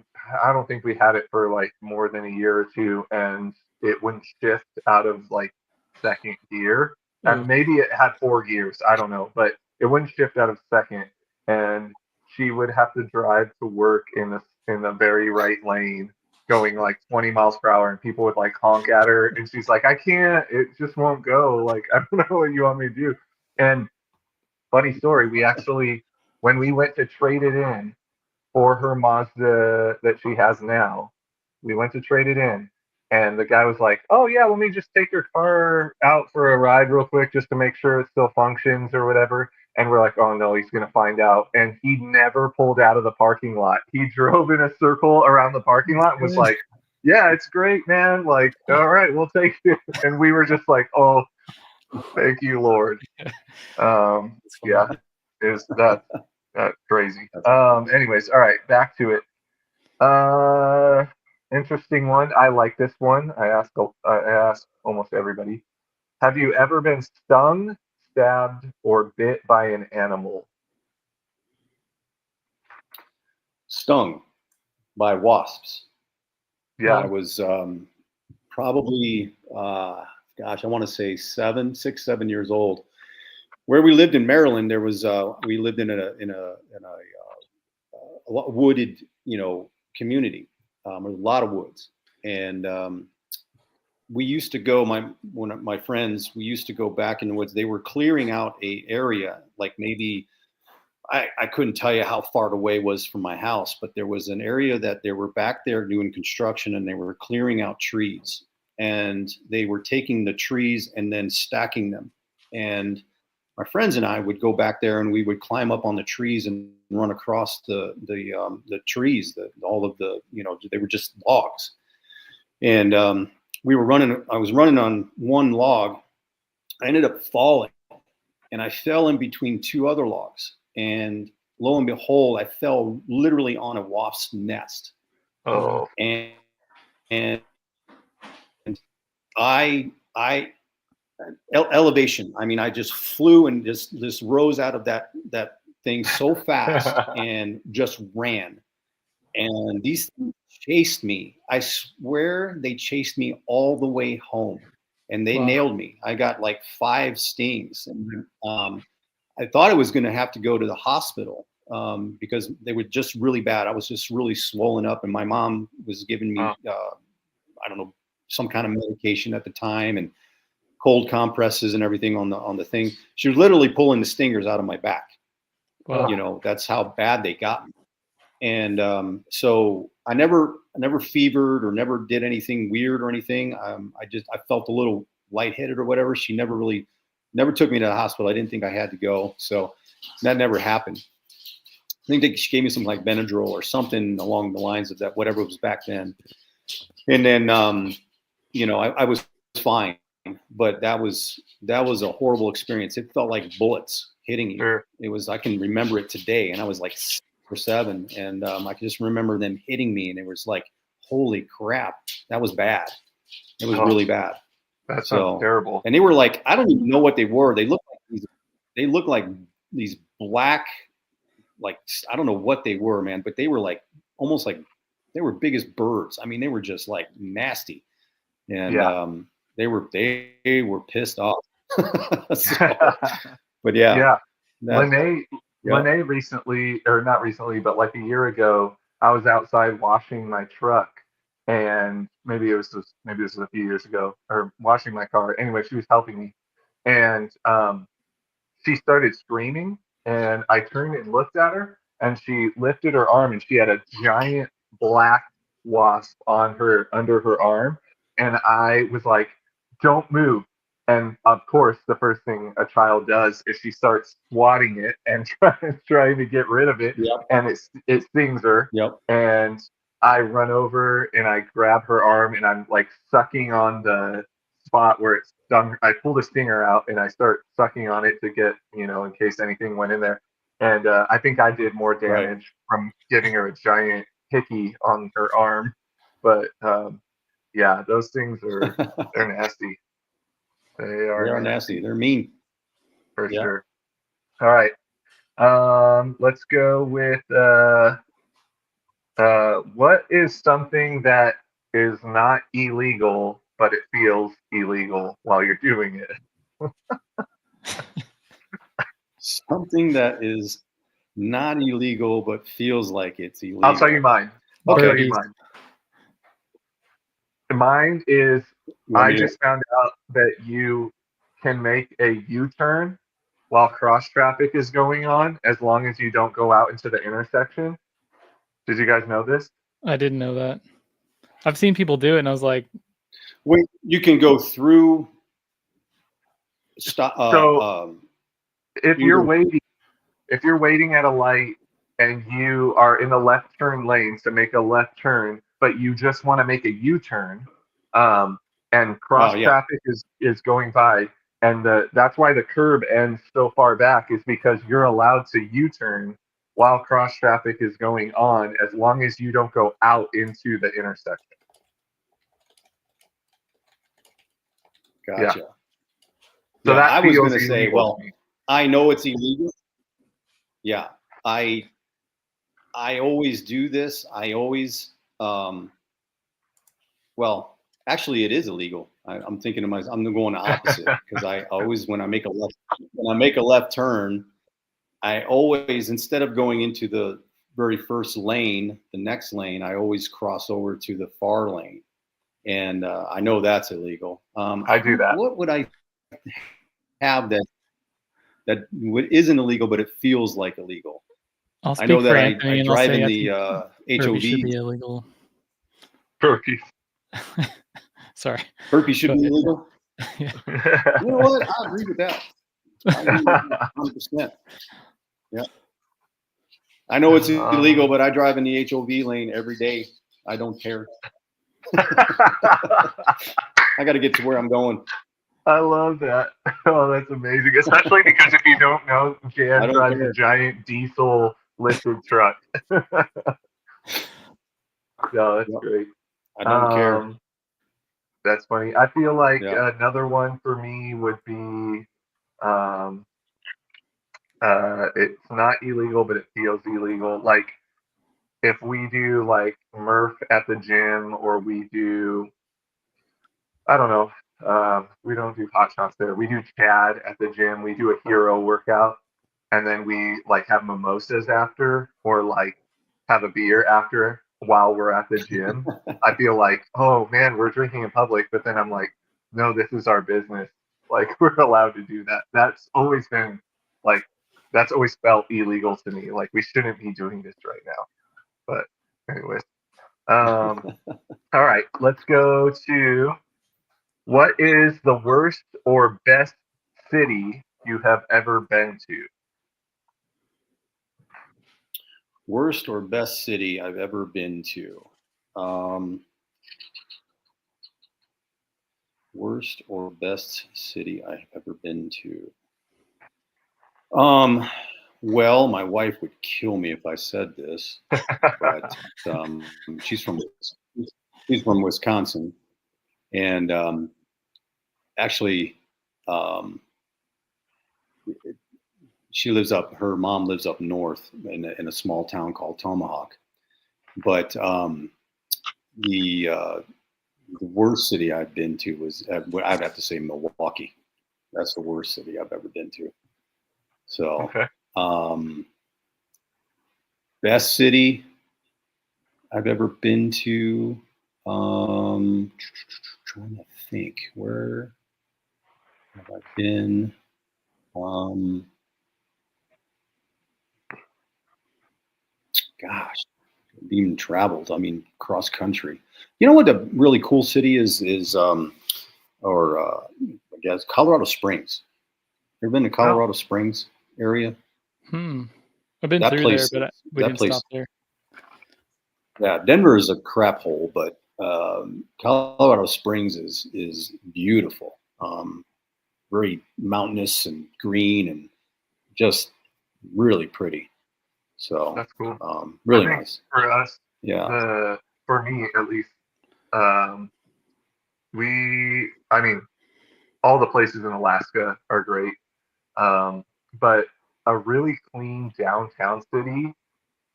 I don't think we had it for like more than a year or two, and it wouldn't shift out of like second gear. oh, And maybe it had four gears, I don't know, but it wouldn't shift out of second. And she would have to drive to work in the very right lane going like 20 miles per hour, and people would like honk at her, and she's like, I can't, it just won't go, like I don't know what you want me to do. And funny story, we actually, when we went to trade it in for her Mazda that she has now. We went to trade it in, and the guy was like, "Oh yeah, let me just take your car out for a ride real quick just to make sure it still functions or whatever." And we're like, "Oh no, he's gonna find out." And he never pulled out of the parking lot. He drove in a circle around the parking lot and was good. like, "Yeah, it's great, man. Like, all right, we'll take it." And we were just like, "Oh, thank you, Lord." That's funny. Yeah, is that crazy. that's Anyways, all right, back to it. Uh, Interesting one. I like this one. I ask almost everybody. Have you ever been stung, stabbed, or bit by an animal? stung by wasps. Yeah. I was probably, gosh, I want to say 7 years old. Where we lived in Maryland, there was we lived in a wooded, community. There's a lot of woods, and we used to go. One of my friends, we used to go back in the woods. They were clearing out a area, like maybe I couldn't tell you how far away it was from my house, but there was an area that they were back there doing construction, and they were clearing out trees, and they were taking the trees and then stacking them. And my friends and I would go back there, and we would climb up on the trees and run across the trees. All of the, they were just logs, and we were running. I was running on one log. I ended up falling, and I fell in between two other logs. And lo and behold, I fell literally on a wasp's nest. Oh, And and I elevation. I mean, I just flew and just rose out of that thing so fast and just ran. And these things chased me. I swear they chased me all the way home, and they Wow. nailed me. I got like 5 stings, and I thought I was going to have to go to the hospital because they were just really bad. I was just really swollen up, and my mom was giving me, I don't know, some kind of medication at the time, and cold compresses and everything on the thing. She was literally pulling the stingers out of my back. Wow. You know, that's how bad they got me. And so I never fevered or never did anything weird or anything. I felt a little lightheaded or whatever. She never took me to the hospital. I didn't think I had to go. So that never happened. I think she gave me some like Benadryl or something along the lines of that, whatever it was back then. And then, you know, I was fine, but that was a horrible experience. It felt like bullets hitting you. Sure. It was, I can remember it today, and I was like 6 or 7, and I can just remember them hitting me, and it was like, holy crap, that was bad. It was really bad. That sounds terrible. And they were like, I don't even know what they were. They looked like these black, like, I don't know what they were, man, but they were like almost like they were big as birds. I mean, they were just like nasty, and they were pissed off. So, but yeah. Lene recently, or not recently, but like a year ago, I was outside washing my truck, and maybe this was a few years ago, or washing my car. Anyway, she was helping me, and she started screaming, and I turned and looked at her, and she lifted her arm, and she had a giant black wasp under her arm, and I was like, "Don't move." And of course, the first thing a child does is she starts swatting it and trying to get rid of it, and it stings her. And I run over and I grab her arm, and I'm like sucking on the spot where it's stung. I pull the stinger out and I start sucking on it to get, you know, in case anything went in there. And I think I did more damage from giving her a giant hickey on her arm. But yeah, those things they're nasty. They are nasty. They're mean. For sure. All right. Let's go with what is something that is not illegal, but it feels illegal while you're doing it? Something that is not illegal, but feels like it's illegal. I'll tell you mine. Mine is, I just found out that you can make a U-turn while cross traffic is going on, as long as you don't go out into the intersection. Did you guys know this? I didn't know that. I've seen people do it, and I was like, wait, you can go through stop. So if you're waiting at a light and you are in the left turn lanes to make a left turn, but you just want to make a U-turn, and cross traffic is going by, and that's why the curb ends so far back, is because you're allowed to U-turn while cross traffic is going on, as long as you don't go out into the intersection. Gotcha. Yeah. So that I was going to say, well, I know it's illegal. Yeah, I always do this. I always, well, actually, it is illegal. I'm thinking to myself, I'm going the opposite, because I always, when I make a left turn, I always, instead of going into the very first lane, the next lane, I always cross over to the far lane, and I know that's illegal. I do that. What would I have that isn't illegal, but it feels like illegal? I'll speak I know for that Anthony, I drive in the HOV should be illegal. Burpees. Sorry. Burpees should be illegal? Yeah. You know what? I agree with that. I agree with that 100%. Yeah. I know it's illegal, but I drive in the HOV lane every day. I don't care. I got to get to where I'm going. I love that. Oh, that's amazing. Especially because if you don't know, Jan drives a giant diesel lifted truck. No, that's great. I don't care. That's funny. I feel like another one for me would be it's not illegal, but it feels illegal. Like if we do like Murph at the gym, or we do, I don't know, we don't do hot shots there. We do Chad at the gym. We do a hero workout, and then we like have mimosas after, or like have a beer after while we're at the gym, I feel like, oh man, we're drinking in public. But then I'm like, no, this is our business. Like we're allowed to do that. That's always been like, that's always felt illegal to me. Like we shouldn't be doing this right now. But anyways, all right, let's go to what is the worst or best city you have ever been to? Worst or best city I've ever been to? Worst or best city I've ever been to? Well, my wife would kill me if I said this, but she's from Wisconsin, and actually, she lives up. Her mom lives up north in a small town called Tomahawk. But the worst city I've been to was, I'd have to say, Milwaukee. That's the worst city I've ever been to. So, Okay. Best city I've ever been to. Trying to think, where have I been? Gosh, I've even traveled. I mean, cross country. You know what a really cool city is? I guess Colorado Springs. Ever been to Colorado Springs area? I've been through there, but we didn't stop there. Yeah, Denver is a crap hole, but Colorado Springs is beautiful. Very mountainous and green and just really pretty. So that's cool. Really nice. For us, yeah. For me at least, I mean, all the places in Alaska are great, but a really clean downtown city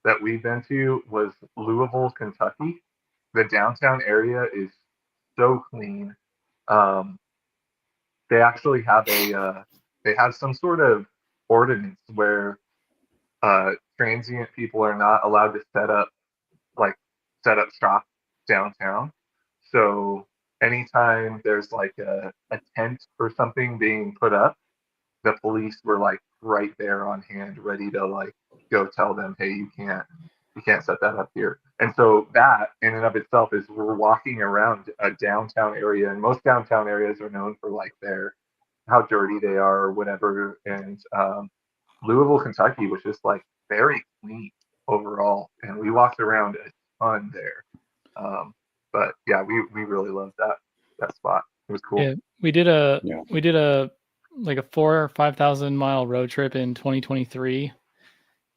that we've been to was Louisville, Kentucky. The downtown area is so clean. They actually have they have some sort of ordinance where transient people are not allowed to set up shop downtown. So anytime there's like a tent or something being put up, the police were like right there on hand, ready to like go tell them, hey, you can't set that up here. And so that in and of itself is, we're walking around a downtown area, and most downtown areas are known for like how dirty they are or whatever. And Louisville, Kentucky was just like very clean overall, and we walked around a ton there. But yeah, we really loved that spot. It was cool. Yeah, we did a like a 4,000 or 5,000 mile road trip in 2023,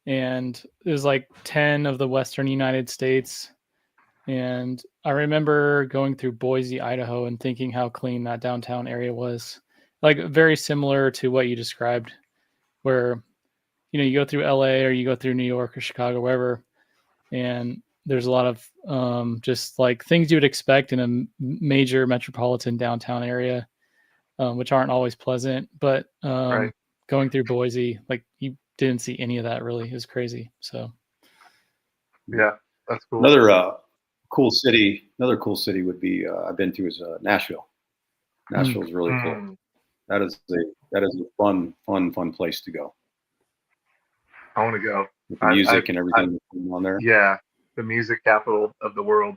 and it was like 10 of the western United States. And I remember going through Boise, Idaho, and thinking how clean that downtown area was, like very similar to what you described, where you go through LA or you go through New York or Chicago, wherever, and there's a lot of just like things you would expect in a major metropolitan downtown area, which aren't always pleasant. But right. Going through Boise, like you didn't see any of that really. It was crazy. So yeah, that's cool. Another cool city would be I've been to is Nashville. Nashville is really cool. That is a fun place to go. I want to go. With the music and everything on there. Yeah, the music capital of the world.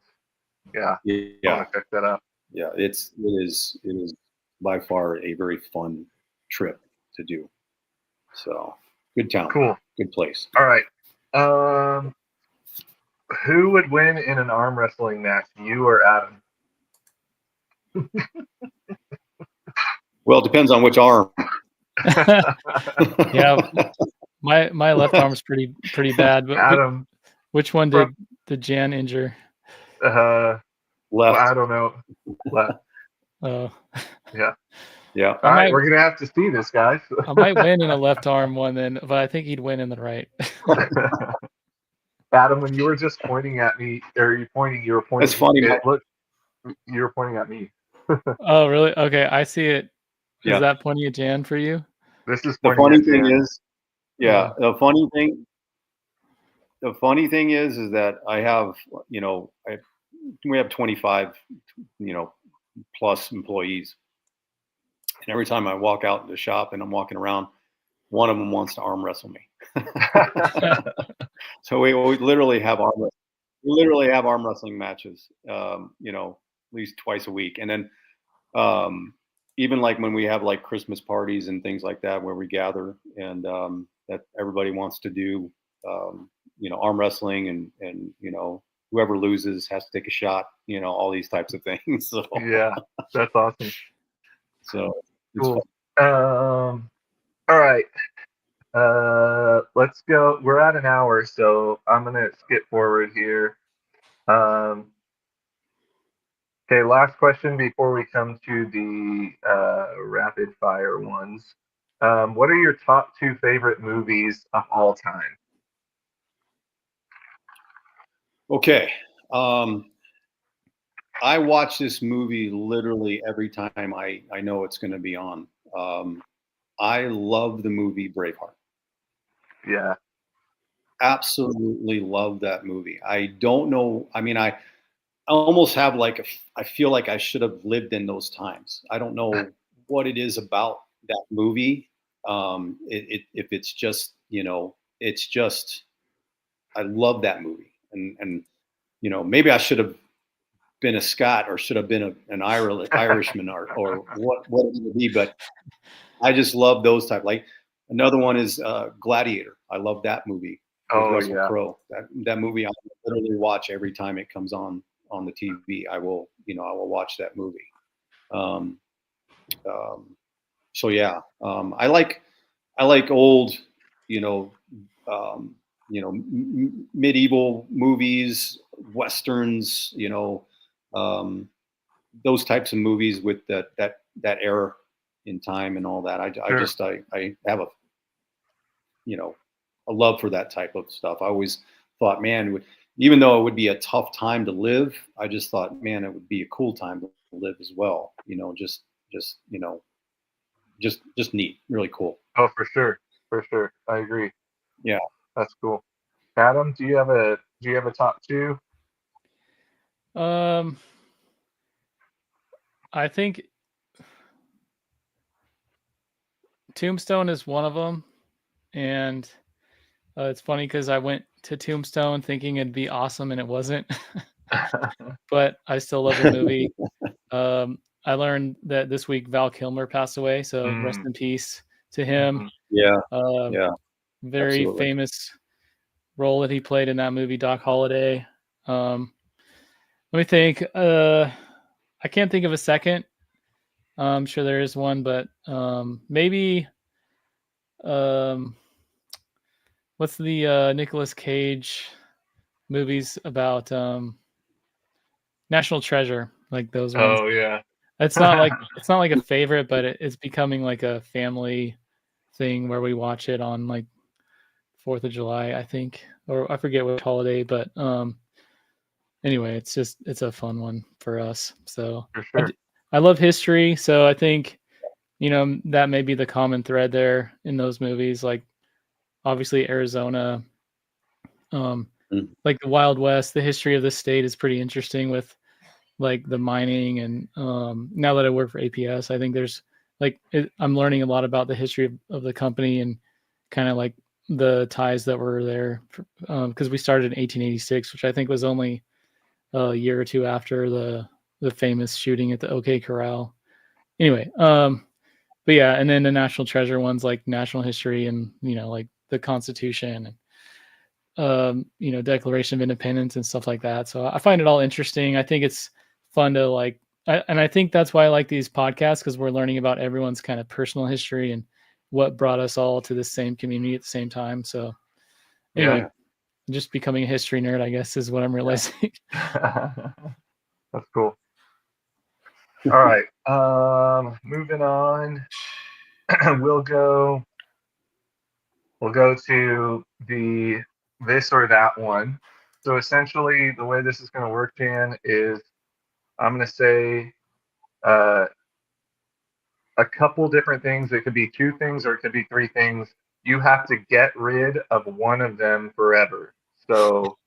Yeah. I want to check that out. Yeah, it is by far a very fun trip to do. So good town. Cool. Good place. All right. Who would win in an arm wrestling match, you or Adam? Well, it depends on which arm. Yeah, my left arm's pretty bad. But Adam, which one did Jan injure? Left. Well, I don't know. Left. Oh. Yeah. All right, we're gonna have to see this, guys. I might win in a left arm one then, but I think he'd win in the right. Adam, when you were just pointing at me, or you were pointing. That's funny. Look, you were pointing at me. Oh, really? Okay, I see it. Yeah. Is that pointing at Jan for you? This is the funny thing is, Yeah. The funny thing is that I have, we have 25, plus employees. And every time I walk out in the shop and I'm walking around, one of them wants to arm wrestle me. So we literally have arm wrestling matches, at least twice a week. And then even like when we have like Christmas parties and things like that, where we gather and that everybody wants to do, arm wrestling and whoever loses has to take a shot, all these types of things. So, Yeah, that's awesome. so Cool. All right. Let's go. We're at an hour, so I'm gonna skip forward here. Okay, last question before we come to the rapid fire ones. What are your top 2 favorite movies of all time? Okay. I watch this movie literally every time I know it's going to be on. I love the movie Braveheart. Yeah. Absolutely love that movie. I don't know. I mean, I almost have I feel like I should have lived in those times. I don't know what it is about that movie. If it's just, it's just, I love that movie. And maybe I should have been a Scot or should have been an Irishman or what it would be, but I just love those type. Like another one is Gladiator. I love that movie with Russell Crowe. That movie I literally watch every time it comes on the TV. I will watch that movie. So yeah, I like old, medieval movies, westerns, those types of movies with that era in time and all that. I have a a love for that type of stuff. I always thought, man, even though it would be a tough time to live, I just thought, man, it would be a cool time to live as well. Just neat, really cool. Oh, for sure. I agree. Yeah, that's cool. Adam, do you have a top 2? I think Tombstone is one of them, and it's funny because I went to Tombstone thinking it'd be awesome, and it wasn't. But I still love the movie. I learned that this week Val Kilmer passed away, so rest in peace to him. Yeah, very absolutely. famous role that he played in that movie, Doc Holliday. Let me think. I can't think of a second. I'm sure there is one, but maybe what's the Nicolas Cage movies about National Treasure, like those ones. Oh yeah. It's not like a favorite, but it's becoming like a family thing where we watch it on like 4th of July, I think, or I forget which holiday, but anyway, it's a fun one for us. So For sure. I love history, so I think that may be the common thread there in those movies. Like obviously Arizona, like the Wild West, the history of the state is pretty interesting with like the mining. And now that I work for APS, I think there's I'm learning a lot about the history of the company and kind of like the ties that were there because we started in 1886, which I think was only a year or two after the famous shooting at the OK Corral. Anyway, but yeah, and then the National Treasure ones like national history and like the Constitution and Declaration of Independence and stuff like that. So I find it all interesting. I think it's fun to and I think that's why I like these podcasts, because we're learning about everyone's kind of personal history and what brought us all to the same community at the same time. So anyway, just becoming a history nerd, I guess, is what I'm realizing. That's cool. All right. Moving on. we'll go to the this or that one. So essentially the way this is going to work, Jan, is I'm going to say a couple different things. It could be 2 things or it could be 3 things. you have to get rid of one of them forever. So,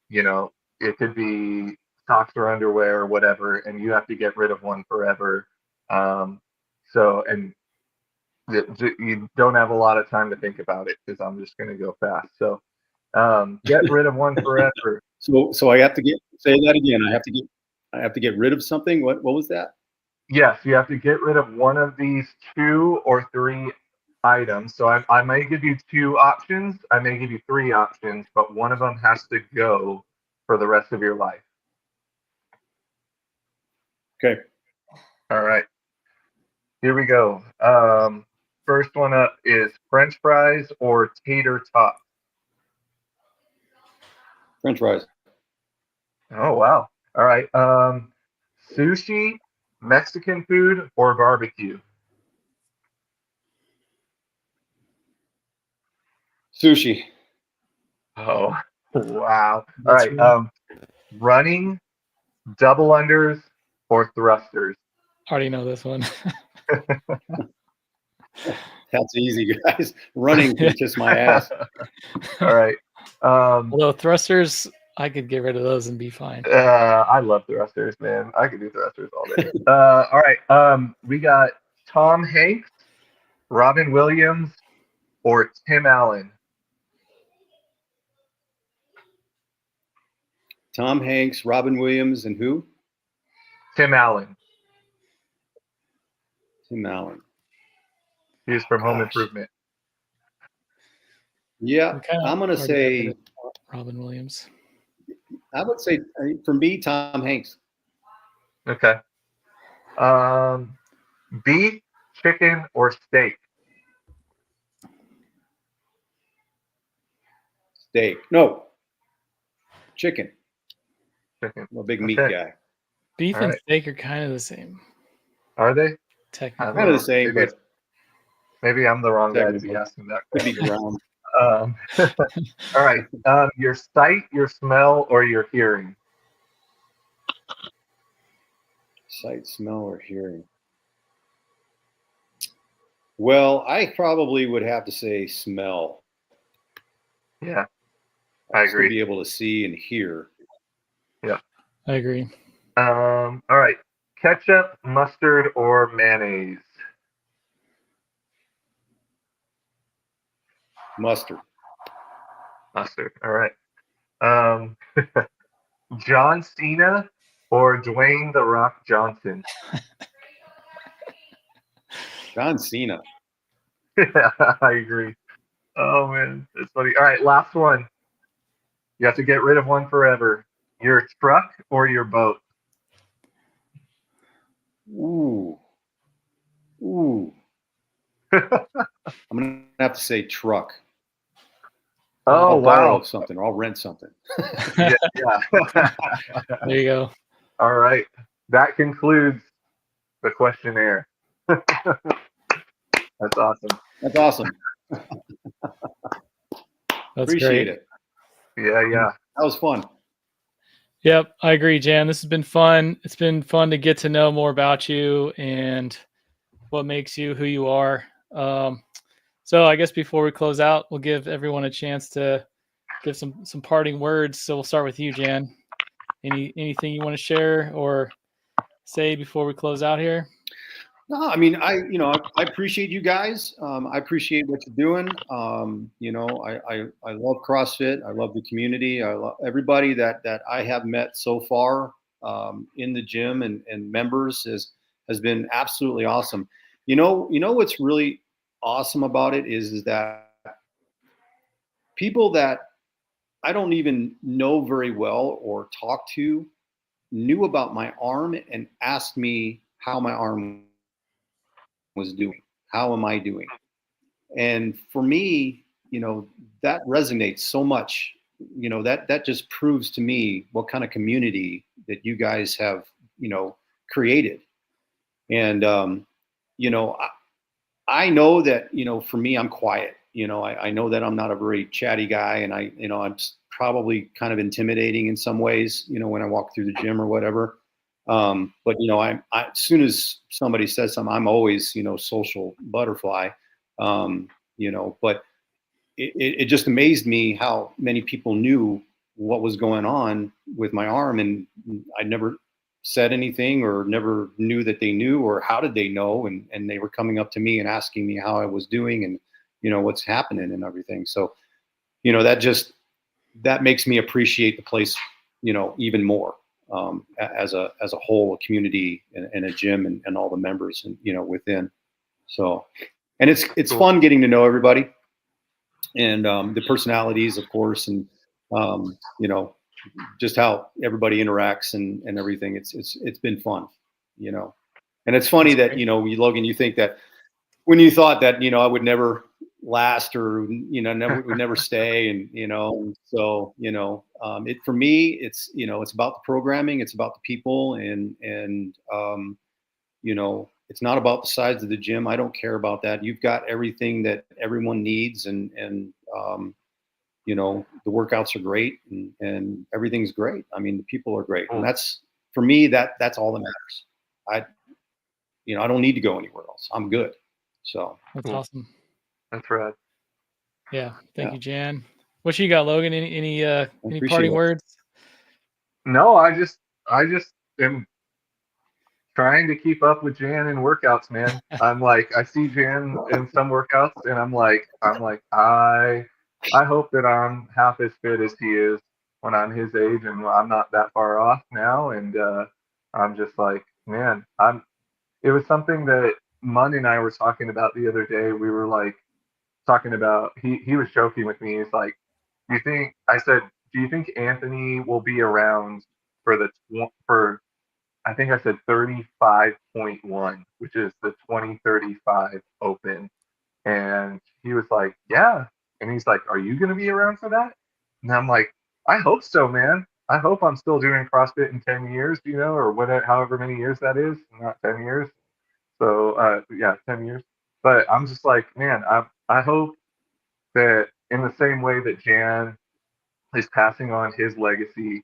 you know, it could be socks or underwear or whatever, and you have to get rid of one forever. So, and you don't have a lot of time to think about it because I'm just going to go fast. So, get rid of one forever. So I have to say that again. I have to get rid of something. What was that? Yes, you have to get rid of one of these 2 or 3 items. So I may give you 2 options. I may give you 3 options, but one of them has to go for the rest of your life. Okay. All right. Here we go. First one up is French fries or tater tots. French fries. Oh, wow. All right. Sushi, Mexican food, or barbecue? Sushi. Oh, wow. All That's right. right. Running, double unders, or thrusters? Already know this one. That's easy, guys. Running can kiss my ass. All right. Although thrusters, I could get rid of those and be fine. I love thrusters, man. I could do thrusters all day. All right. We got Tom Hanks, Robin Williams, or Tim Allen. Tom Hanks, Robin Williams, and who? Tim Allen. Tim Allen. He's from Home Gosh. Improvement. Yeah, I'm gonna say Robin Williams. I would say for me, Tom Hanks. Okay. Beef, chicken, or steak? Steak. No. Chicken. Chicken. I'm a big meat Okay. guy. Beef All and right. steak are kind of the same, Are they? technically. Kind of the same, Maybe, but maybe I'm the wrong guy to be technically. asking that could be question. around. All right. Your sight, your smell, or your hearing? Sight, smell, or hearing. Well, I probably would have to say smell. Yeah, I Still agree. be able to see and hear. Yeah. I agree. All right. Ketchup, mustard, or mayonnaise? Mustard. Mustard. All right. Um, John Cena or Dwayne The Rock Johnson? John Cena. Yeah, I agree. Oh man, it's funny. All right, last one. You have to get rid of one forever. Your truck or your boat? Ooh. I'm gonna have to say truck. Oh I'll borrow wow. something or I'll rent something. Yeah. There you go. All right. That concludes the questionnaire. That's awesome. That's awesome. That's Appreciate great. it. Yeah. That was fun. Yep, I agree, Jan. This has been fun. It's been fun to get to know more about you and what makes you who you are. So I guess before we close out, we'll give everyone a chance to give some parting words. So we'll start with you, Jan. Anything you want to share or say before we close out here? No, I mean, I appreciate you guys. I appreciate what you're doing. I love CrossFit. I love the community. I love everybody that I have met so far in the gym and members has been absolutely awesome. You know what's really awesome about it is that people that I don't even know very well or talk to knew about my arm and asked me how my arm was doing. How am I doing? And for me, that resonates so much. That just proves to me what kind of community that you guys have, created. And I know that, for me, I'm quiet. I know that I'm not a very chatty guy, and I'm probably kind of intimidating in some ways, when I walk through the gym or whatever. But I as soon as somebody says something, I'm always, social butterfly. but it just amazed me how many people knew what was going on with my arm, and I never said anything or never knew that they knew, or how did they know, and they were coming up to me and asking me how I was doing and what's happening and everything. So that makes me appreciate the place even more, as a whole, a community and a gym and all the members and within. So, and it's Cool. fun getting to know everybody and the personalities, of course, and just how everybody interacts and everything. It's been fun, and it's funny that Logan, you think that when you thought that I would never last or would never stay, and so it for me it's about the programming, it's about the people, and it's not about the size of the gym. I don't care about that. You've got everything that everyone needs, and the workouts are great, and everything's great. I mean, the people are great, and that's for me. That's all that matters. I don't need to go anywhere else. I'm good. So that's awesome. That's right. Yeah. Thank you, Jan. What you got, Logan? Any parting it. words? No, I just am trying to keep up with Jan in workouts, man. I'm like, I see Jan in some workouts, and I'm like, I hope that I'm half as fit as he is when I'm his age, and I'm not that far off now. And I'm just like, man, it was something that Mun and I were talking about the other day. We were like talking about, he was joking with me. He's like, I said, do you think Anthony will be around for I think I said 35.1, which is the 2035 Open. And he was like, yeah. And he's like, are you going to be around for that? And I'm like, I hope so, man. I hope I'm still doing CrossFit in 10 years, or whatever, however many years that is, not 10 years. So, yeah, 10 years. But I'm just like, man, I hope that in the same way that Jan is passing on his legacy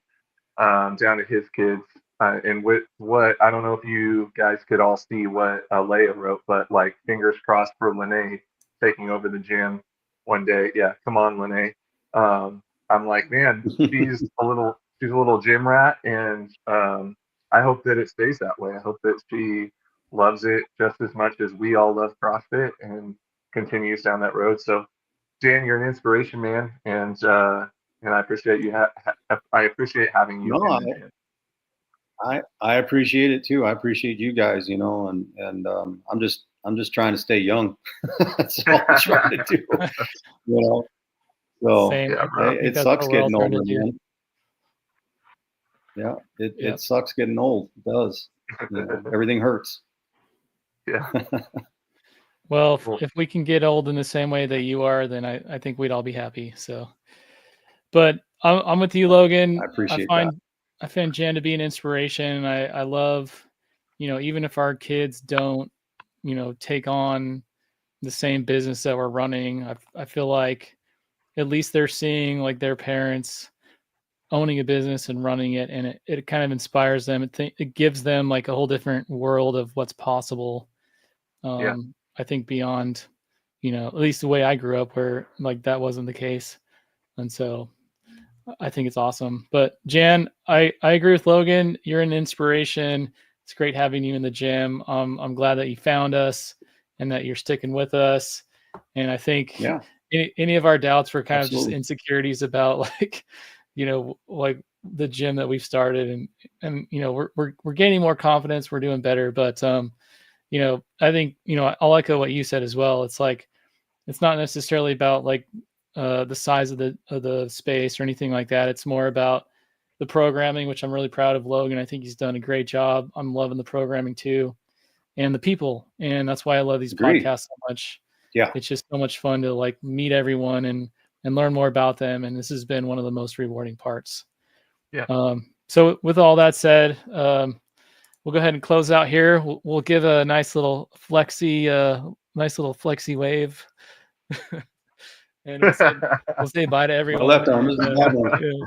down to his kids. And with what, I don't know if you guys could all see what Leia wrote, but like, fingers crossed for Lene taking over the gym one day. Yeah, come on, Lene. I'm like, man, she's a little gym rat, and I hope that it stays that way. I hope that she loves it just as much as we all love CrossFit and continues down that road. So, Dan, you're an inspiration, man, and I appreciate you. I appreciate having you. No, I appreciate it too. I appreciate you guys, and I'm just trying to stay young. That's all I'm trying to do. So Same. it sucks getting older, man. Yeah, it sucks getting old. It does. Everything hurts. Yeah. Well, if we can get old in the same way that you are, then I think we'd all be happy. So, but I'm with you, Logan. I appreciate that. I find Jan to be an inspiration. I love, even if our kids don't, take on the same business that we're running, I feel like at least they're seeing like their parents owning a business and running it, and it kind of inspires them. It gives them like a whole different world of what's possible. I think beyond, at least the way I grew up, where like that wasn't the case. And so I think it's awesome. But Jan, I agree with Logan. You're an inspiration. It's great having you in the gym. I'm glad that you found us and that you're sticking with us. And I think any of our doubts were kind of just insecurities about like, like the gym that we've started, and we're gaining more confidence. We're doing better. But I think, I'll echo what you said as well. It's like, it's not necessarily about like the size of the space or anything like that. It's more about the programming, which I'm really proud of Logan. I think he's done a great job. I'm loving the programming too, and the people. And that's why I love these podcasts so much. Yeah. It's just so much fun to like meet everyone and learn more about them. And this has been one of the most rewarding parts. Yeah. So with all that said, we'll go ahead and close out here. We'll give a nice little flexi wave. And we'll say bye to everyone. My left arm is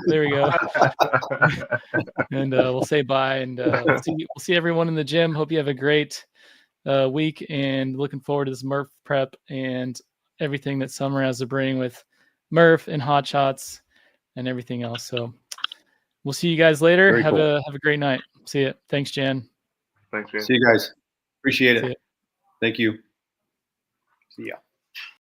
there we go. And we'll say bye, and we'll see everyone in the gym. Hope you have a great week, and looking forward to this Murph prep. And everything that Summer has to bring with Murph and Hot Shots and everything else. So we'll see you guys later. Very Have cool. a great night. See ya. Thanks, Jan. Thanks, Jan. See you guys. Appreciate See it. ya. Thank you. See ya.